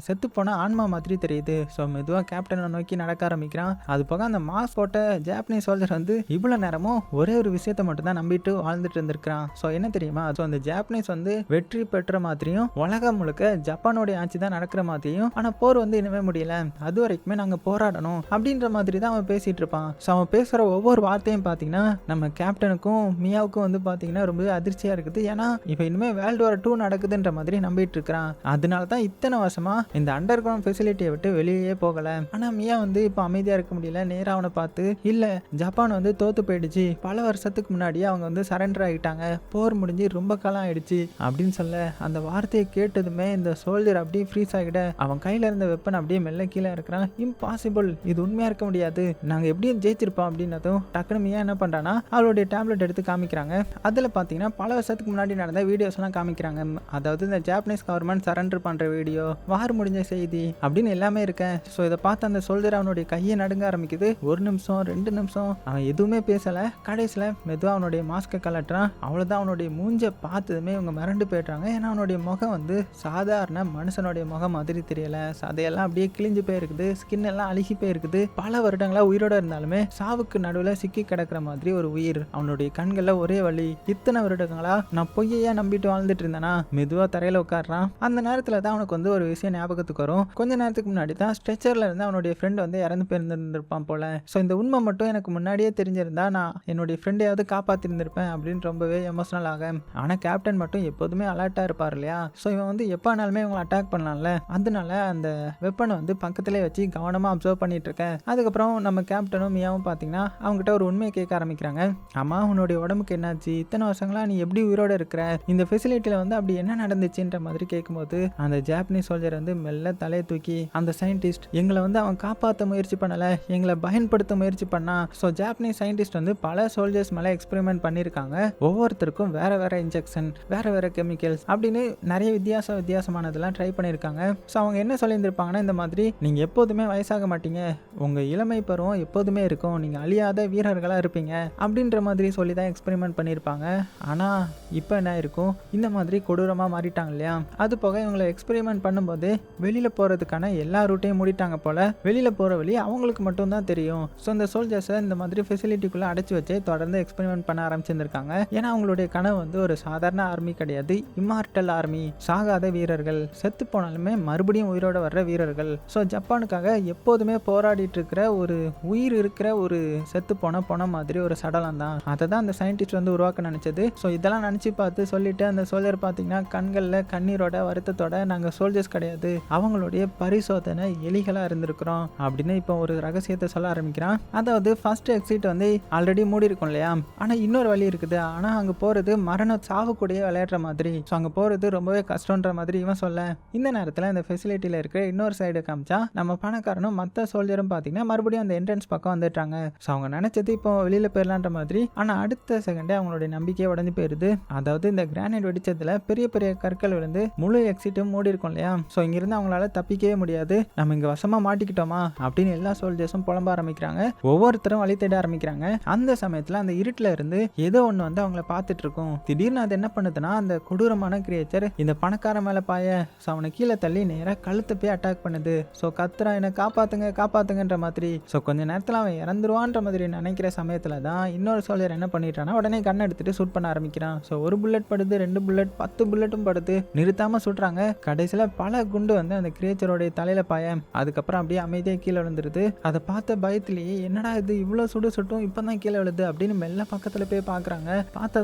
செத்து போன ஆன்மா மாதிரி தெரியுது. ஸோ மெதுவாக கேப்டனை நோக்கி நடக்க ஆரம்பிக்கிறான். அது போக அந்த மாஸ்க் போட்ட ஜாப்பனீஸ் சோல்ஜர் வந்து இவ்வளோ நேரமும் ஒரே ஒரு விஷயத்தை மட்டும் தான் நம்பிட்டு வாழ்ந்துட்டு இருந்திருக்கிறான். ஸோ என்ன தெரியுமா, ஸோ அந்த ஜாப்பனீஸ் வந்து வெற்றி பெற்ற மாதிரியும் உலகம் முழுக்க ஜப்பானோடைய ஆட்சி தான் நடக்கிற மாதிரியும், ஆனால் போர் வந்து இனிமே முடியல, அது வரைக்குமே நாங்கள் போராடணும் அப்படின்ற மாதிரி தான் அவன் பேசிட்டு இருப்பான். ஸோ அவன் பேசுகிற ஒவ்வொரு வார்த்தையும் பார்த்தீங்கன்னா நம்ம கேப்டனுக்கும் மியாவுக்கும் வந்து பார்த்தீங்கன்னா ரொம்ப அதிர்ச்சியாக இருக்குது. ஏன்னா இப்போ இனிமேல் வேர்ல்டு வார் 2 நடக்குதுன்ற மாதிரி நம்பிட்டு இருக்கிறான். அதனால தான் இத்தனை வருஷமா இந்த அண்டர் கிரவுண்ட் ஃபெசிலிட்டியை விட்டு வெளியே போகலை. ஆனால் மியா வந்து இப்போ அமைதியாக இருக்க முடியல. நேராக அவனை பார்த்து, இல்லை ஜப்பான் வந்து தோத்து போயிடுச்சு, பல வருஷத்துக்கு முன்னாடியே அவங்க வந்து சரண்டர் ஆகிட்டாங்க, போர் முடிஞ்சு ரொம்ப காலம் ஆயிடுச்சு அப்படின்னு சொல்ல, அந்த வார்த்தையை கேட்டதுமே இந்த சோல்ஜர் அப்படியே ஃப்ரீஸ் ஆகிட அவன் கையில் இருந்த வெப்பன் அப்படியே அப்படியே மெல்ல கீழே இருக்கிறான். இம்பாசிபிள், இது உண்மையா இருக்க முடியாது, நாங்க எப்படியும் ஜெயிச்சிருப்போம் அப்படின்னதும் டக்குனு மியா என்ன பண்றானா அவளுடைய டேப்லெட் எடுத்து காமிக்கிறாங்க. அதுல பாத்தீங்கன்னா பல வருஷத்துக்கு முன்னாடி நடந்த வீடியோஸ் எல்லாம் காமிக்கிறாங்க. அதாவது இந்த ஜாப்பனீஸ் கவர்மெண்ட் சரண்டர் பண்ற வீடியோ, வார் முடிஞ்ச செய்தி அப்படின்னு எல்லாமே இருக்கேன். ஸோ இதை பார்த்து அந்த சோல்ஜர் அவனுடைய கையை நடுங்க ஆரம்பிக்குது. 1 நிமிஷம் 2 நிமிஷம் அவன் எதுவுமே பேசல. கடைசியில் மெதுவாக அவனுடைய மாஸ்கை கலட்டுறான். அவ்வளோதான், அவனுடைய மூஞ்சை பார்த்ததுமே இவங்க மிரண்டு போயிடுறாங்க. ஏன்னா அவனுடைய முகம் வந்து சாதாரண மனுஷனுடைய முகம் மாதிரி தெரியல. சதையெல்லாம் அப்படியே கிழிஞ்சு போயிருக்குது, ஸ்கின் எல்லாம் அழுகி போயிருக்குது. பல வருடங்களா உயிரோட இருந்தாலுமே சாவுக்கு நடுவில் சிக்கி கிடக்கிற மாதிரி ஒரு உயிர். அவனுடைய கண்களில் ஒரே வலி. இத்தனை வருடங்களா நான் பொய்யா நம்பிட்டு வாழ்ந்துட்டு இருந்தேனா? மெதுவாக தரையில் உட்காடுறான். அந்த நேரத்தில் தான் அவனுக்கு வந்து ஒரு விஷயம் ஞாபகத்துக்கு வரும். கொஞ்ச நேரத்துக்கு முன்னாடி தான் ஸ்ட்ரெச்சரில் இருந்து அவனுடைய ஃப்ரெண்ட் வந்து இறந்து போயிருந்திருப்பான் போல. ஸோ இந்த உண்மை மட்டும் எனக்கு முன்னாடியே தெரிஞ்சிருந்தா நான் என்னுடைய ஃப்ரெண்டையாவது காப்பாற்றிருந்திருப்பேன் அப்படின்னு ரொம்பவே எமோஷனல் ஆக. ஆனால் கேப்டன் மட்டும் எப்போதுமே அலர்ட்டாக இருப்பார் இல்லையா? ஸோ இவன் வந்து எப்போனாலுமே இவங்களை அட்டாக் பண்ணலாம்ல. அதனால அந்த வெப்பனை வந்து பக்கத்துலேயே வச்சு கவனமாக அப்சர்வ் பண்ணிட்டு இருக்கேன். அதுக்கப்புறம் நம்ம கேப்டனும் மியாவும் பார்த்தீங்கன்னா அவங்ககிட்ட ஒரு உண்மையை கேட்க ஆரம்பிக்கிறாங்க. ஆமா, உன்னுடைய உடம்புக்கு என்னாச்சு? இத்தனை வருஷங்களா நீ எப்படி உயிரோட இருக்கிற? இந்த ஃபெசிலிட்டியில் வந்து அப்படி என்ன நடந்துச்சுன்ற மாதிரி கேட்கும்போது அந்த ஜாப்பனீஸ் சோல்ஜர் வந்து மெல்ல தலையை தூக்கி, அந்த சயின்டிஸ்ட் எங்களை வந்து அவன் காப்பாற்ற முயற்சி பண்ணலை, எங்களை பயன்படுத்த முயற்சி பண்ணா. ஸோ ஜாப்பனீஸ் சயின்டிஸ்ட் வந்து பல சோல்ஜர்ஸ் மேலே எக்ஸ்பெரிமெண்ட் பண்ணியிருக்காங்க. ஒவ்வொருத்தருக்கும் வேற வேற இன்ஜெக்ஷன், வேற வேற கெமிக்கல்ஸ் அப்படின்னு நிறைய வித்தியாசமானதெல்லாம் ட்ரை பண்ணியிருக்காங்க. ஸோ அவங்க என்ன சொல்லியிருந்திருப்பாங்கன்னா, இந்த மாதிரி நீங்கள் எப்போதுமே வயசாக மாட்டீங்க, உங்கள் இளமை பருவம் எப்போதுமே இருக்கும், நீங்கள் அழியாத வீரர்களாக இருப்பீங்க அப்படின்ற மாதிரி சொல்லி தான் எக்ஸ்பெரிமெண்ட் பண்ணியிருப்பாங்க. ஆனால் இப்போ என்ன இருக்கும், இந்த மாதிரி கொடூரமாக மாறிட்டாங்க இல்லையா? அது போக இவங்களை எக்ஸ்பெரிமெண்ட் பண்ணும்போது வெளியில் போகிறதுக்கான எல்லா ரூட்டையும் மூடிட்டாங்க போல. வெளியில் போகிற வழி அவங்களுக்கு மட்டும்தான் தெரியும். ஸோ இந்த சோல்ஜர்ஸை இந்த மாதிரி ஃபெசிலிட்டிக்குள்ளே அடைச்சி வச்சு தொடர்ந்து எக்ஸ்பெரிமெண்ட் பண்ண ஆரம்பிச்சிருந்திருக்காங்க. ஏன்னா அவங்களுடைய கனவு வந்து ஒரு சாதாரண ஆர்மி கிடையாது, இம்மார்டல் ஆர்மி, சாகாத வீரர்கள், செத்து போனாலுமே மறுபடியும் உயிரோட வர்ற வீரர்கள். ஸோ ஜப்பானுக்காக எப்போதுமே போராடிட்டு இருக்கிற ஒரு உயிர் இருக்கிற ஒரு செத்து போன மாதிரி ஒரு சடலம் தான். அதை தான் அந்த சயின்டிஸ்ட் வந்து உருவாக்க நினைச்சது. ஸோ இதெல்லாம் நினச்சி பார்த்து சொல்லிட்டு அந்த சோல்ஜர் பார்த்தீங்கன்னா கண்களில் கண்ணீரோட வருத்தத்தோட, நாங்கள் சோல்ஜர்ஸ் கிடையாது, அவங்களுடைய பரிசோதனை எலிகளாக இருந்திருக்கிறோம் அப்படின்னு இப்போ ஒரு ரகசியத்தை சொல்ல ஆரம்பிக்கிறான். அதாவது ஃபர்ஸ்ட் எக்ஸிட் வந்து ஆல்ரெடி மூடி இருக்கும் இல்லையா? ஆனால் இன்னொரு வழி இருக்குது. ஆனால் அங்கே போகிறது மரண சாவு கூடயே விளையாடுற மாதிரி. ஸோ அங்கே போகிறது ரொம்பவே கஷ்டன்ற மாதிரி இவன் சொல்ல, இந்த நேரத்தில் இந்த ஃபெசிலிட்டியில் இருக்கிற இன்னொரு சைடு காமிச்சா நம்ம பணக்காரனும் மற்ற சோல்ஜரும் பார்த்தீங்கன்னா மறுபடியும் அந்த என்ட்ரன்ஸ் பக்கம் வந்துட்டாங்க. ஸோ அவங்க நினைச்சது இப்போ வெளியில் போயிடலான்ற மாதிரி. ஆனால் அடுத்த செகண்டே அவங்களுடைய நம்பிக்கையே உடஞ்சி போயிருது. அதாவது இந்த கிரானைட் வெடிச்சதுல பெரிய பெரிய கற்கள் விழுந்து முழு எக்ஸிட்டும் மூடி இருக்கும் இல்லையா? ஸோ இங்கிருந்து அவங்களால தப்பிக்கவே முடியாது, நம்ம இங்கே வசமாக மாட்டிக்கிட்டோமா அப்படின்னு எல்லா சோல்ஜர்ஸும் புலம்ப ஆரம்பிக்கிறாங்க. ஒவ்வொருத்தரும் வழி தேட ஆரம்பிக்கிறாங்க. அந்த சமயத்தில் அந்த இருட்டில் இருந்து ஏதோ ஒன்று வந்து அவங்கள பார்த்துட்டு இருக்கும். திடீர்னு அது என்ன பண்ணுதுன்னா, அந்த கொடூரமான கிரியேச்சர் இந்த பணக்கார மேலே பாய, ஸோ அவனை கீழே தள்ளி நேராக கழுத்தை போய் அட்டாக் பண்ணுது. ஸோ கத்துறா, என்னை காப்பாத்துங்கன்ற மாதிரி. ஸோ கொஞ்ச நேரத்தில் அவன் இறந்துருவான்ற மாதிரி நினைக்கிற சமயத்தில் தான் இன்னொரு சோல்ஜர் என்ன பண்ணிட்டான்னா உடனே கண்ணை எடுத்துட்டு ஷூட் பண்ண ஆரம்பிக்கிறான். ஸோ ஒரு புல்லட் படுது, 2 புல்லட், 10 புல்லட்டும் படுது, நிறுத்தாம சுடுறாங்க. கடைசியில் பல குண்டு வந்து அந்த கிரியேச்சரோடைய தலையில பாய, அதுக்கப்புறம் அப்படியே அமைதியாக கீழே விழுந்துருது. அதை பார்த்த பயத்திலேயே என்னடா இது இவ்வளோ சுட்டும் இப்போதான் கீழே விழுது அப்படின்னு மெல்ல பக்கத்தில் போய் பார்க்குறாங்க. பார்த்தா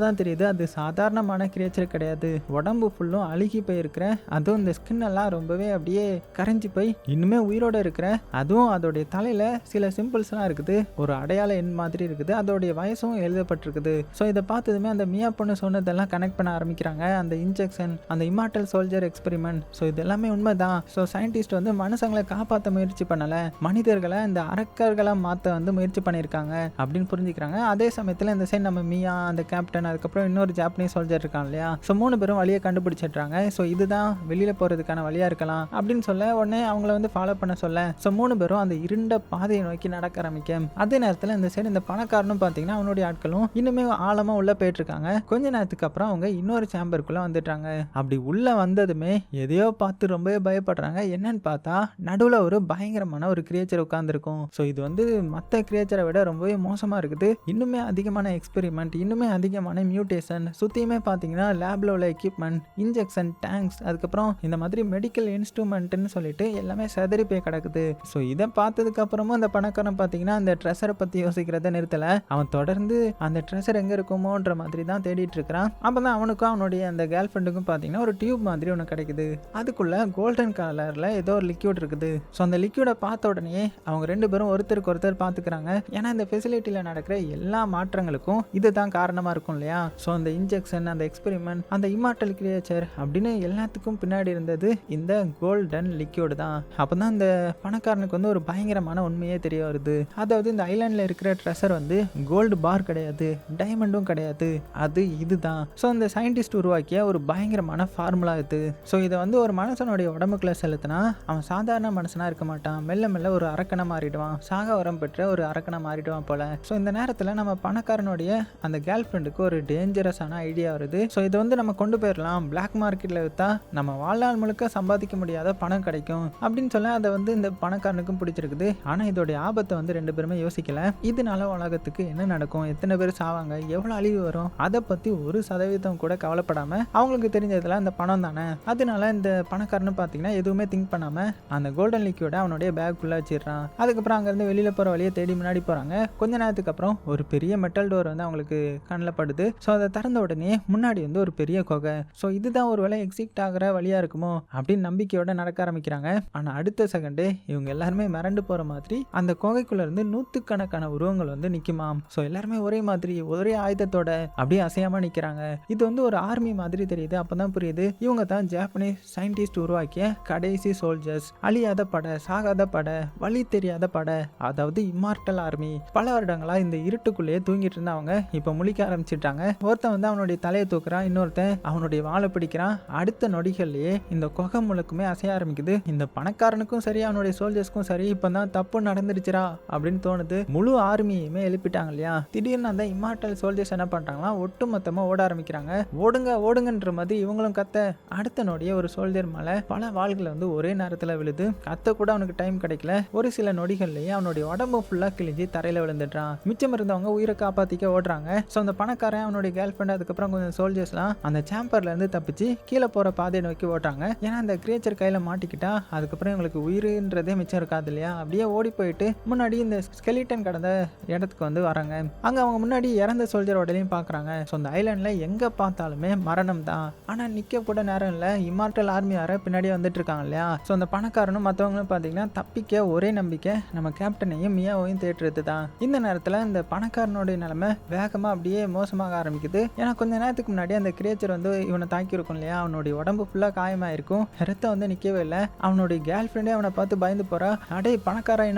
தான் தெரியுது அது சாதாரணமான கிரியேச்சர் கிடையாது. உடம்பு ஃபுல்லும் அழுகி போயிருக்கிற, அதுவும் இந்த ஸ்கின் எல்லாம் ரொம்பவே அப்படியே கரைஞ்சி போய் இன்னுமே உயிரோட இருக்கிற, அதுவும் அதோடைய தலையில சில சிம்பிள்ஸ்லாம் இருக்குது, ஒரு அடையாள எண் மாதிரி இருக்குது, அதோடைய வயசும் எழுதப்பட்டிருக்குது. ஸோ இதை பார்த்ததுமே அந்த மியா பொண்ணு சொன்னதெல்லாம் கனெக்ட் பண்ண ஆரம்பிக்கிறாங்க. அந்த இன்ஜெக்ஷன், அந்த இம்மார்டல் சோல்ஜர் எக்ஸ்பெரிமெண்ட், ஸோ இது எல்லாமே உண்மைதான். ஸோ சயின்டிஸ்ட் வந்து மனுஷங்களை காப்பாற்ற முயற்சி பண்ணல, மனிதர்களை இந்த அரக்கர்களா மாற்ற வந்து முயற்சி பண்ணியிருக்காங்க அப்படின்னு புரிஞ்சுக்கிறாங்க. அதே சமயத்தில் இந்த சைடு நம்ம மியா, அந்த கேப்டன், அதுக்கப்புறம் இன்னொரு ஜாப்பனீஸ் சோல்ஜர் இருக்கான் இல்லையா? ஸோ 3 பேரும் வழியை கண்டுபிடிச்சிடுறாங்க. ஸோ இதுதான் வெளியில போறதுக்கான வழியா இருக்கலாம் அப்படின்னு சொல்ல உடனே அவங்கள வந்து ஃபாலோ பண்ண சொல்ல, ஸோ 3 பேரும் அந்த இருண்ட பாதையை நோக்கி நடக்க ஆரம்பிக்க, அதே நேரத்தில் இந்த சைடு இந்த பணக்காரனும் பார்த்தீங்கன்னா அவனுடைய ஆட்களும் இன்னுமே ஆழமா உள்ள போயிட்டு இருக்காங்க. கொஞ்ச நேரத்துக்கு அப்புறம் அவங்க இன்னொரு சேம்பருக்குள்ள வந்துட்டாங்க. அப்படி உள்ள வந்ததுமே எதையோ பார்த்து ரொம்பவே பயப்படுறாங்க. என்னன்னு பார்த்தா நடுவில் ஒரு பயங்கரமான ஒரு கிரியேச்சர் உட்கார்ந்துருக்கும். ஸோ இது வந்து மற்ற கிரியேச்சரை விட ரொம்பவே மோசமா இருக்குது. இன்னுமே அதிகமான எக்ஸ்பெரிமெண்ட், இன்னுமே அதிகமான மியூட்டேஷன், சுத்தியுமே பார்த்தீங்கன்னா லேப்ல உள்ள எக்யூப்மெண்ட், இன்ஜெக்ஷன், டேங்க்ஸ், அதுக்கப்புறம் இந்த மாதிரி மெடிக்கல் இன்ஸ்ட்ருமெண்ட்னு சொல்லிட்டு எல்லாமே செதறி போய் கிடக்குது. ஸோ இதை பார்த்ததுக்கு அப்புறமும் அந்த பணக்காரன் பார்த்தீங்கன்னா அந்த ட்ரெஷரை பத்தி யோசிக்கிறத நிறுத்தல. அவன் தொடர்ந்து அந்த ட்ரெஷர் எங்க இருக்குமோன்ற மாதிரி தான் தேடிட்டு இருக்கிறான். அப்பதான் அவனுக்கும் அவனுடைய அந்த கேர்ள் ஃப்ரெண்டுக்கும் பார்த்தீங்கன்னா ஒரு டியூப் மாதிரி ஒன்று கிடைக்குது. அதுக்குள்ள கோல்டன் கலர்ல ஏதோ ஒரு லிக்யூட் இருக்குது. ஸோ அந்த லிக்யூடை பார்த்த உடனே அவங்க 2 பேரும் ஒருத்தருக்கு ஒருத்தர் பார்த்துக்கிறாங்க. ஏன்னா இந்த ஃபெசிலிட்டியில் நடக்கிற எல்லா மாற்றங்களுக்கும் இதுதான் காரணமா இருக்கும் இல்லையா? ஸோ அந்த இன்ஜெக்ஷன், அந்த எக்ஸ்பெரிமெண்ட், அந்த இம்மார்டல் கிரியேச்சர் அப்படின்னு எல்லாத்துக்கும் பின்னாடி இருந்தது இந்த கோல்டன் லிக்யூட் தான். தான். அப்போ தான் இந்த பணக்காரனுக்கு வந்து ஒரு பயங்கரமான உண்மையே தெரிய வருது. அதாவது இந்த ஐலாண்டில் இருக்கிற ட்ரெஷர் வந்து கோல்டு பார் கிடையாது, டைமண்டும் கிடையாது, அது இதுதான். ஸோ அந்த சயின்டிஸ்ட் உருவாக்கிய ஒரு பயங்கரமான ஃபார்முலா இது. ஸோ இதை வந்து ஒரு மனுஷனுடைய உடம்புக்குள்ள செலுத்தினா அவன் சாதாரண மனுஷனா இருக்க மாட்டான், மெல்ல மெல்ல ஒரு அரக்கனை மாறிடுவான், சாக வரம் பெற்ற ஒரு அரக்கனை மாறிடுவான் போல. ஸோ இந்த நேரத்தில் நம்ம பணக்காரனுடைய அந்த கேர்ள் ஃப்ரெண்டுக்கு ஒரு டேஞ்சரஸான ஐடியா வருது. ஸோ இதை வந்து நம்ம கொண்டு போயிடலாம், பிளாக் மார்க்கெட்டில் விற்றா நம்ம வாழ்நாள் முழுக்க சம்பாதிக்க முடியாத பணம் கிடைக்கும் அப்படின்னு சொல்ல அதை வந்து இந்த பணக்காரனுக்கும் பிடிச்சிருக்குது. ஆனால் இதோடைய ஆபத்தை வந்து ரெண்டு பேருமே யோசிக்கல. இதனால உலகத்துக்கு என்ன நடக்கும், எத்தனை பேர் சாவாங்க, எவ்வளோ அழிவு வரும், அதை பற்றி 1% கூட கவலைப்படாமல் அவங்களுக்கு தெரிஞ்சதெல்லாம் இந்த பணம் தானே. அதனால இந்த பணக்காரனு பார்த்தீங்கன்னா எதுவுமே திங்க் பண்ணாமல் அந்த கோல்டன் லிக்யூட அவனுடைய பேக்குள்ளே வச்சிடறான். அதுக்கப்புறம் அங்கேருந்து வெளியில் போகிற வழியை தேடி முன்னாடி போகிறாங்க. கொஞ்ச நேரத்துக்கு அப்புறம் ஒரு பெரிய மெட்டல் டோர் வந்து அவங்களுக்கு கண்ணில் படுது. ஸோ அதை திறந்த உடனே முன்னாடி வந்து ஒரு பெரிய குகை. ஸோ இதுதான் ஒரு வேளை எக்ஸிட் ஆகிற வழியாக இருக்குமோ அப்படின்னு நம்பிக்கையோட நடக்க ஆரம்பிக்கிறாங்க. ஆனால் அடுத்த செகண்டே இவங்க எல்லாருமே மிரண்டு போகிற மாதிரி அந்த குகைக்குள்ள இருந்து நூற்றுக்கணக்கான உருவங்கள் வந்து நிற்குமாம். ஸோ எல்லாருமே ஒரே மாதிரி ஒரே ஆயுதத்தோட அப்படியே அசையாமல் நிற்கிறாங்க. இது வந்து ஒரு ஆர்மி மாதிரி தெரியுது. அப்போ தான் புரியுது இவங்க தான் ஜாப்பனீஸ் சயின்டிஸ்ட் உருவாக்கிய கடைசி சோல்ஜர்ஸ், அழியாத படை, சாகாத படை, வழி தெரியாத படை, அதாவது இம்மார்டல் ஆர்மி. பல வருடங்களா இந்த இருட்டுக்குள்ளேயே தூங்கிட்டு இருந்தவங்க இப்போ முழிக்க ஆரம்பிச்சிட்டாங்க. ஒருத்தன் வந்து அவனுடைய தலையை தூக்குறான், இன்னொருத்தன் அவனுடைய வாழை பிடிக்கிறான். அடுத்த நொடிகள்லயே இந்த குகை முழுக்குமே அசைய ஆரம்பிக்குது. இந்த பணக்காரனுக்கும் சரி அவனுடைய சோல்ஜர்ஸ்க்கும் சரி இப்பதான் தப்பு நடந்துருச்சுரா அப்படின்னு தோணுது. முழு ஆர்மியுமே எழுப்பிட்டாங்க இல்லையா. திடீர்னு அந்த இம்மார்டல் சோல்ஜர்ஸ் என்ன பண்றாங்களா, ஒட்டு மொத்தமா ஓட ஆரம்பிக்கிறாங்க. ஓடுங்க ஓடுங்கன்ற மாதிரி இவங்களும் கத்த, அடுத்த நொடியே ஒரு சோல்ஜர் மேல பல வாள்கள் வந்து ஒரே நேரத்துல விழுது. கத்த கூட அவனுக்கு டைம் கிடைக்கல. ஒரு சில நொடிகள்லயே அவனுடைய உடம்பு ஃபுல்லா கிழிஞ்சு தரையில விழுந்துட்டான். மிச்சம் இருந்தவங்க உயிரை காப்பாத்திக்க ஓடுறாங்க. ஸோ அந்த பணக்காரன் அவனுடைய கேர்ள் ஃப்ரெண்ட் அதுக்கப்புறம் கொஞ்சம் சோல்ஜர்ஸ்லாம் அந்த சாம்பர்ல இருந்து தப்பிச்சு கீழே போற பாதையை நோக்கி ஓடுறாங்க. ஏன்னா அந்த கிரியேச்சர் கையில மாட்டிக்கிட்டா அதுக்கப்புறம் இவங்களுக்கு உயிருன்றதே மிச்சம் இருக்காது இல்லையா. அப்படியே ஓடி போயிட்டு முன்னாடி இந்த ஸ்கெலிட்டன் கடந்த இடத்துக்கு வந்து வராங்க. அங்க அவங்க முன்னாடி இறந்த சோல்ஜர் உடலையும் பாக்குறாங்க. ஸோ அந்த ஐலாண்ட்ல எங்க பார்த்தாலுமே மரணம் தான். ஆனா நிக்க கூட நேரம் இல்ல, இம்மார்டல் ஆர்மி வர பின்னாடியே வந்துட்டு இருக்காங்க இல்லையா. ஸோ அந்த பணக்காரனும் மற்றவங்களும் பார்த்தீங்கன்னா தப்பிக்க ஒரே நம்பிக்கை நம்ம கேப்டனையும் மியாவையும் தேடுறது தான். இந்த நேரத்தில் இந்த பணக்காரனுடைய நிலைமை வேகமாக அப்படியே மோசமாக ஆரம்பிக்குது. ஏன்னா கொஞ்ச நேரத்துக்கு முன்னாடி அந்த கிரியேச்சர் வந்து இவனை தாக்கியிருக்கும் இல்லையா, அவனுடைய உடம்பு ஃபுல்லாக காயமாயிருக்கும், ரத்தம் வந்து நிற்கவே இல்லை. அவனுடைய கேர்ள் ஃப்ரெண்டே அவனை பார்த்து பயந்து போறா. அடே பணக்காரன்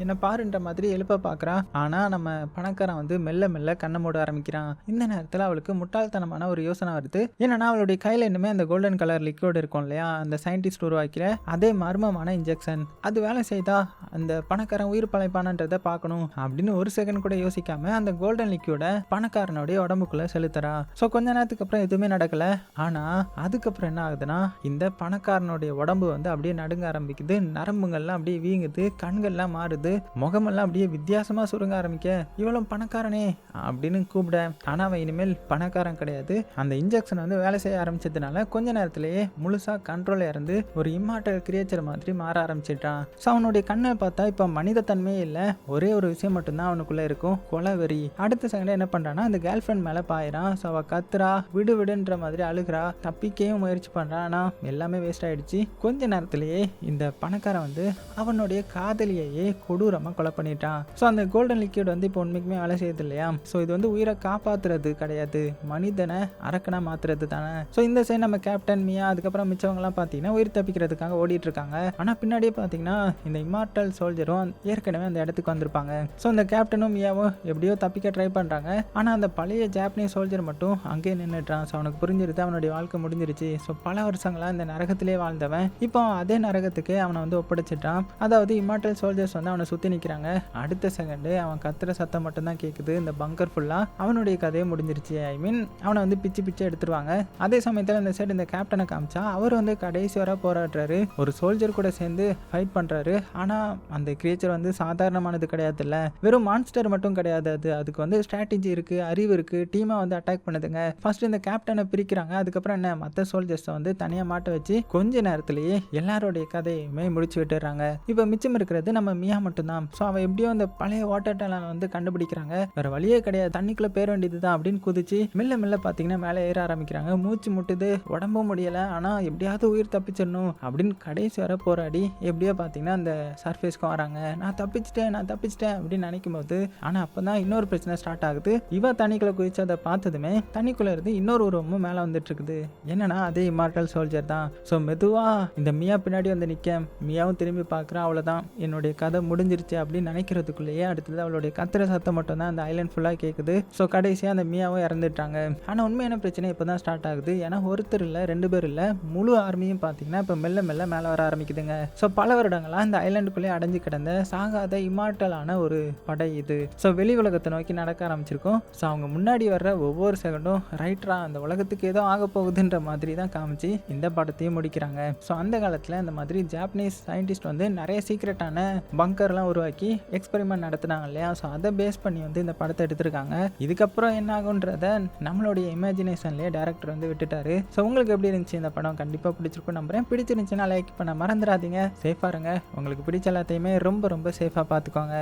என்ன பாருன்ற மாதிரி எழுப்ப பார்க்குறான். ஆனால் நம்ம பணக்காரன் வந்து மெல்ல மெல்ல கண்ணை மூட ஆரம்பிக்கிறான். இந்த நேரத்தில் அவளுக்கு முட்டாள்தனமான ஒரு யோசனை வருது. என்னன்னா அவளுடைய கையில் இன்னுமே அந்த கோல்டன் கலர் லிக்விட் இருக்கும் இல்லையா, அந்த சயின்டிஸ்ட் உருவாக்கிற அதே மர்மமான இன்ஜெக்ஷன், அது வேலை செய்தா அந்த பணக்காரன் உயிர் பழைப்பானன்றதை பார்க்கணும் அப்படின்னு ஒரு செகண்ட் கூட யோசிக்காம அந்த கோல்டன் லிக்விட பணக்காரனுடைய உடம்புக்குள்ள செலுத்துறா. ஸோ கொஞ்ச நேரத்துக்கு அப்புறம் எதுவுமே நடக்கல. ஆனா அதுக்கப்புறம் என்ன ஆகுதுன்னா இந்த பணக்காரனுடைய உடம்பு வந்து அப்படியே நடுங்க ஆரம்பிக்குது, நரம்புகள்லாம் அப்படியே வீங்குது, கண்கள்லாம் மாறுது, முகமெல்லாம் அப்படியே வித்தியாசமா சுருங்க ஆரம்பிக்க இவ்வளவு பணக்காரனே அப்படின்னு கூப்பிட. ஆனா அவன் இனிமேல் பணக்காரன் கிடையாது. அந்த இன்ஜெக்ஷன் வந்து வேலை செய்ய ஆரம்பிச்சதுனால கொஞ்ச நேரத்திலேயே முழுசா கண்ட்ரோல் இருந்து ஒரு இம்மார்டல் கிரியேச்சர் மாதிரி மாற ஆரம்பிச்சிட்டான். ஸோ அவனுடைய கண்ணை பார்த்தா இப்போ மனித தன்மையே இல்லை, ஒரே ஒரு விஷயம் மட்டும்தான் அவனுக்குள்ள இருக்கும், கொலவெறி. அடுத்த செகண்ட் என்ன பண்றான்னா அந்த கேர்ள் ஃப்ரெண்ட் மேல பாயிறான். ஸோ அவ கத்துறா, விடு விடுன்ற மாதிரி அழுகிறா, தப்பிக்கவும் முயற்சி பண்றான். ஆனா எல்லாமே வேஸ்ட் ஆயிடுச்சு. கொஞ்ச நேரத்திலேயே இந்த பணக்காரன் வந்து அவனுடைய காதலியையே கொடூரமா கொலை பண்ணிட்டான். ஸோ அந்த கோல்டன் லிக்விட் வந்து இப்போ உண்மைக்குமே வேலை செய்யுது இல்லையா. ஸோ இது வந்து உயிரை காப்பாத்துறது கிடையாது, மனிதனை அரக்கனா மாத்துறது தானே. ஸோ இந்த சைடு நம்ம கேப்டன் மியா அதுக்கப்புறம் மிச்சவங்கலாம் பார்த்தீங்கன்னா உயிர் தப்பிக்கிறதுக்காக ஓடிட்டு இருக்காங்க. ஆனால் பின்னாடியே பார்த்தீங்கன்னா இந்த இம்மார்டல் சோல்ஜரும் ஏற்கனவே அந்த இடத்துக்கு வந்திருப்பாங்க. ஸோ இந்த கேப்டனும் மியாவும் எப்படியோ தப்பிக்க ட்ரை பண்ணுறாங்க. ஆனால் அந்த பழைய ஜாப்பனீஸ் சோல்ஜர் மட்டும் அங்கேயே நின்றுட்டான். ஸோ அவனுக்கு புரிஞ்சிருது அவனுடைய வாழ்க்கை முடிஞ்சிருச்சு. ஸோ பல வருஷங்களா இந்த நரகத்திலே வாழ்ந்தவன் இப்போ அதே நரகத்துக்கு அவனை வந்து ஒப்படைச்சிட்டான். அதாவது இம்மார்டல் சோல்ஜர்ஸ் வந்து அவனை சுற்றி நிற்கிறாங்க. அடுத்த செகண்டு அவன் கத்துற சத்தம் மட்டும்தான் கேட்குது. இந்த பங்கர் ஃபுல்லாக அவனுடைய கதையை முடிஞ்சிருச்சு. ஐ மீன் அவனை வந்து பிச்சு பிச்சு எடுத்துருவாங்க. அதே சமயத்தில் இந்த சைடு இந்த கேப்டனை காமிச்சா அவர் வந்து கடைசி வர போராடுறாரு, ஒரு சோல்ஜர் கூட சேர்ந்து ஃபைட் பண்ணுறாரு. ஆனால் அந்த கிரியேச்சர் வந்து சாதாரணமானது கிடையாது இல்லை, வெறும் மான்ஸ்டர் மட்டும் கிடையாது. அதுக்கு வந்து ஸ்ட்ராட்டஜி இருக்குது, அறிவு இருக்குது, டீமாக வந்து அட்டாக் பண்ணுதுங்க. ஃபர்ஸ்ட் இந்த கேப்டனை பிரிக்கிறாங்க, அதுக்கப்புறம் என்ன மற்ற சோல்ஜர்ஸை வந்து தனியாக மாட்ட வச்சு கொஞ்ச நேரத்திலேயே எல்லாருடைய கதையுமே முடிச்சு விட்டுறாங்க. இப்போ மிச்சம் இருக்கிறது நம்ம மியா மட்டும்தான். ஸோ அவன் எப்படியோ அந்த பழைய வாட்டர் டேலன் வந்து கண்டுபிடிக்கிறாங்க. வேற வழியே கிடையாது, தண்ணிக்குள்ள பேர வேண்டியது தான் அப்படின்னு குதிச்சு மெல்ல மெல்ல பார்த்தீங்கன்னா மேலே ஏற ஆரம்பிக்கிறாங்க. மூச்சு முட்டுது, உடம்பும் முடியல, ஆனால் எப்படியாவது உயிர் தப்பிச்சிடணும் அப்படின்னு கடைசி வர போராடி எப்படியோ பார்த்தீங்கன்னா அந்த சர்ஃபேஸ்க்கு வராங்க. நான் தப்பிச்சிட்டேன் அப்படின்னு நினைக்கும் போது ஆனால் அப்போ தான் இன்னொரு பிரச்சனை ஸ்டார்ட் ஆகுது. இவ தண்ணிக்குள்ள குதிச்சு அதை பார்த்ததுமே தண்ணிக்குள்ள இருந்து இன்னொரு உருவமும் மேலே வந்துட்டு இருக்குது. என்னன்னா அதே இம்மார்டல் சோல்ஜர் தான். ஸோ மெதுவா இந்த மியா பின்னாடி முன்னாடி வந்து நிற்க மியாவும் திரும்பி பார்க்குறான். அவ்வளோதான், என்னுடைய கதை முடிஞ்சிருச்சு அப்படின்னு நினைக்கிறதுக்குள்ளேயே அடுத்தது அவளுடைய கத்துற சத்தம் மட்டும் தான் அந்த ஐலாண்ட் ஃபுல்லாக கேட்குது. ஸோ கடைசியாக அந்த மியாவும் இறந்துட்டாங்க. ஆனால் உண்மையான பிரச்சனை இப்போ தான் ஸ்டார்ட் ஆகுது. ஏன்னா ஒருத்தர் இல்லை, 2 பேர் இல்லை, முழு ஆர்மியும் பார்த்தீங்கன்னா இப்போ மெல்ல மெல்ல மேலே வர ஆரம்பிக்குதுங்க. ஸோ பல வருடங்களாக இந்த ஐலாண்டுக்குள்ளேயே அடைஞ்சு கிடந்த சாகாத இமார்டலான ஒரு படை இது. ஸோ வெளி உலகத்தை நோக்கி நடக்க ஆரம்பிச்சிருக்கோம். ஸோ அவங்க முன்னாடி வர்ற ஒவ்வொரு செகண்டும் ரைட்டரா அந்த உலகத்துக்கு ஏதோ ஆக போகுதுன்ற மாதிரி தான் காமிச்சு இந்த படத்தையும் முடிக்கிறாங்க. ஸோ அந்த காலத்தில் இந்த மாதிரி ஜாப்பனீஸ் சயின்டிஸ்ட் வந்து நிறைய சீக்ரெட்டான பங்கர்லாம் உருவாக்கி எக்ஸ்பெரிமெண்ட் நடத்துனாங்க இல்லையா. ஸோ அதை பேஸ் பண்ணி வந்து இந்த படத்தை எடுத்திருக்காங்க. இதுக்கப்புறம் என்ன ஆகுன்றத நம்மளுடைய இமேஜினேஷன்லேயே டேரக்டர் வந்து விட்டுட்டாரு. ஸோ உங்களுக்கு எப்படி இருந்துச்சு இந்த படம்? கண்டிப்பாக பிடிச்சிருக்கும் நம்புறேன். பிடிச்சிருந்துச்சுன்னா லைக் பண்ண மறந்துடாதீங்க. சேஃபாக இருங்க. உங்களுக்கு பிடிச்ச எல்லாத்தையுமே ரொம்ப ரொம்ப சேஃபாக பார்த்துக்கோங்க.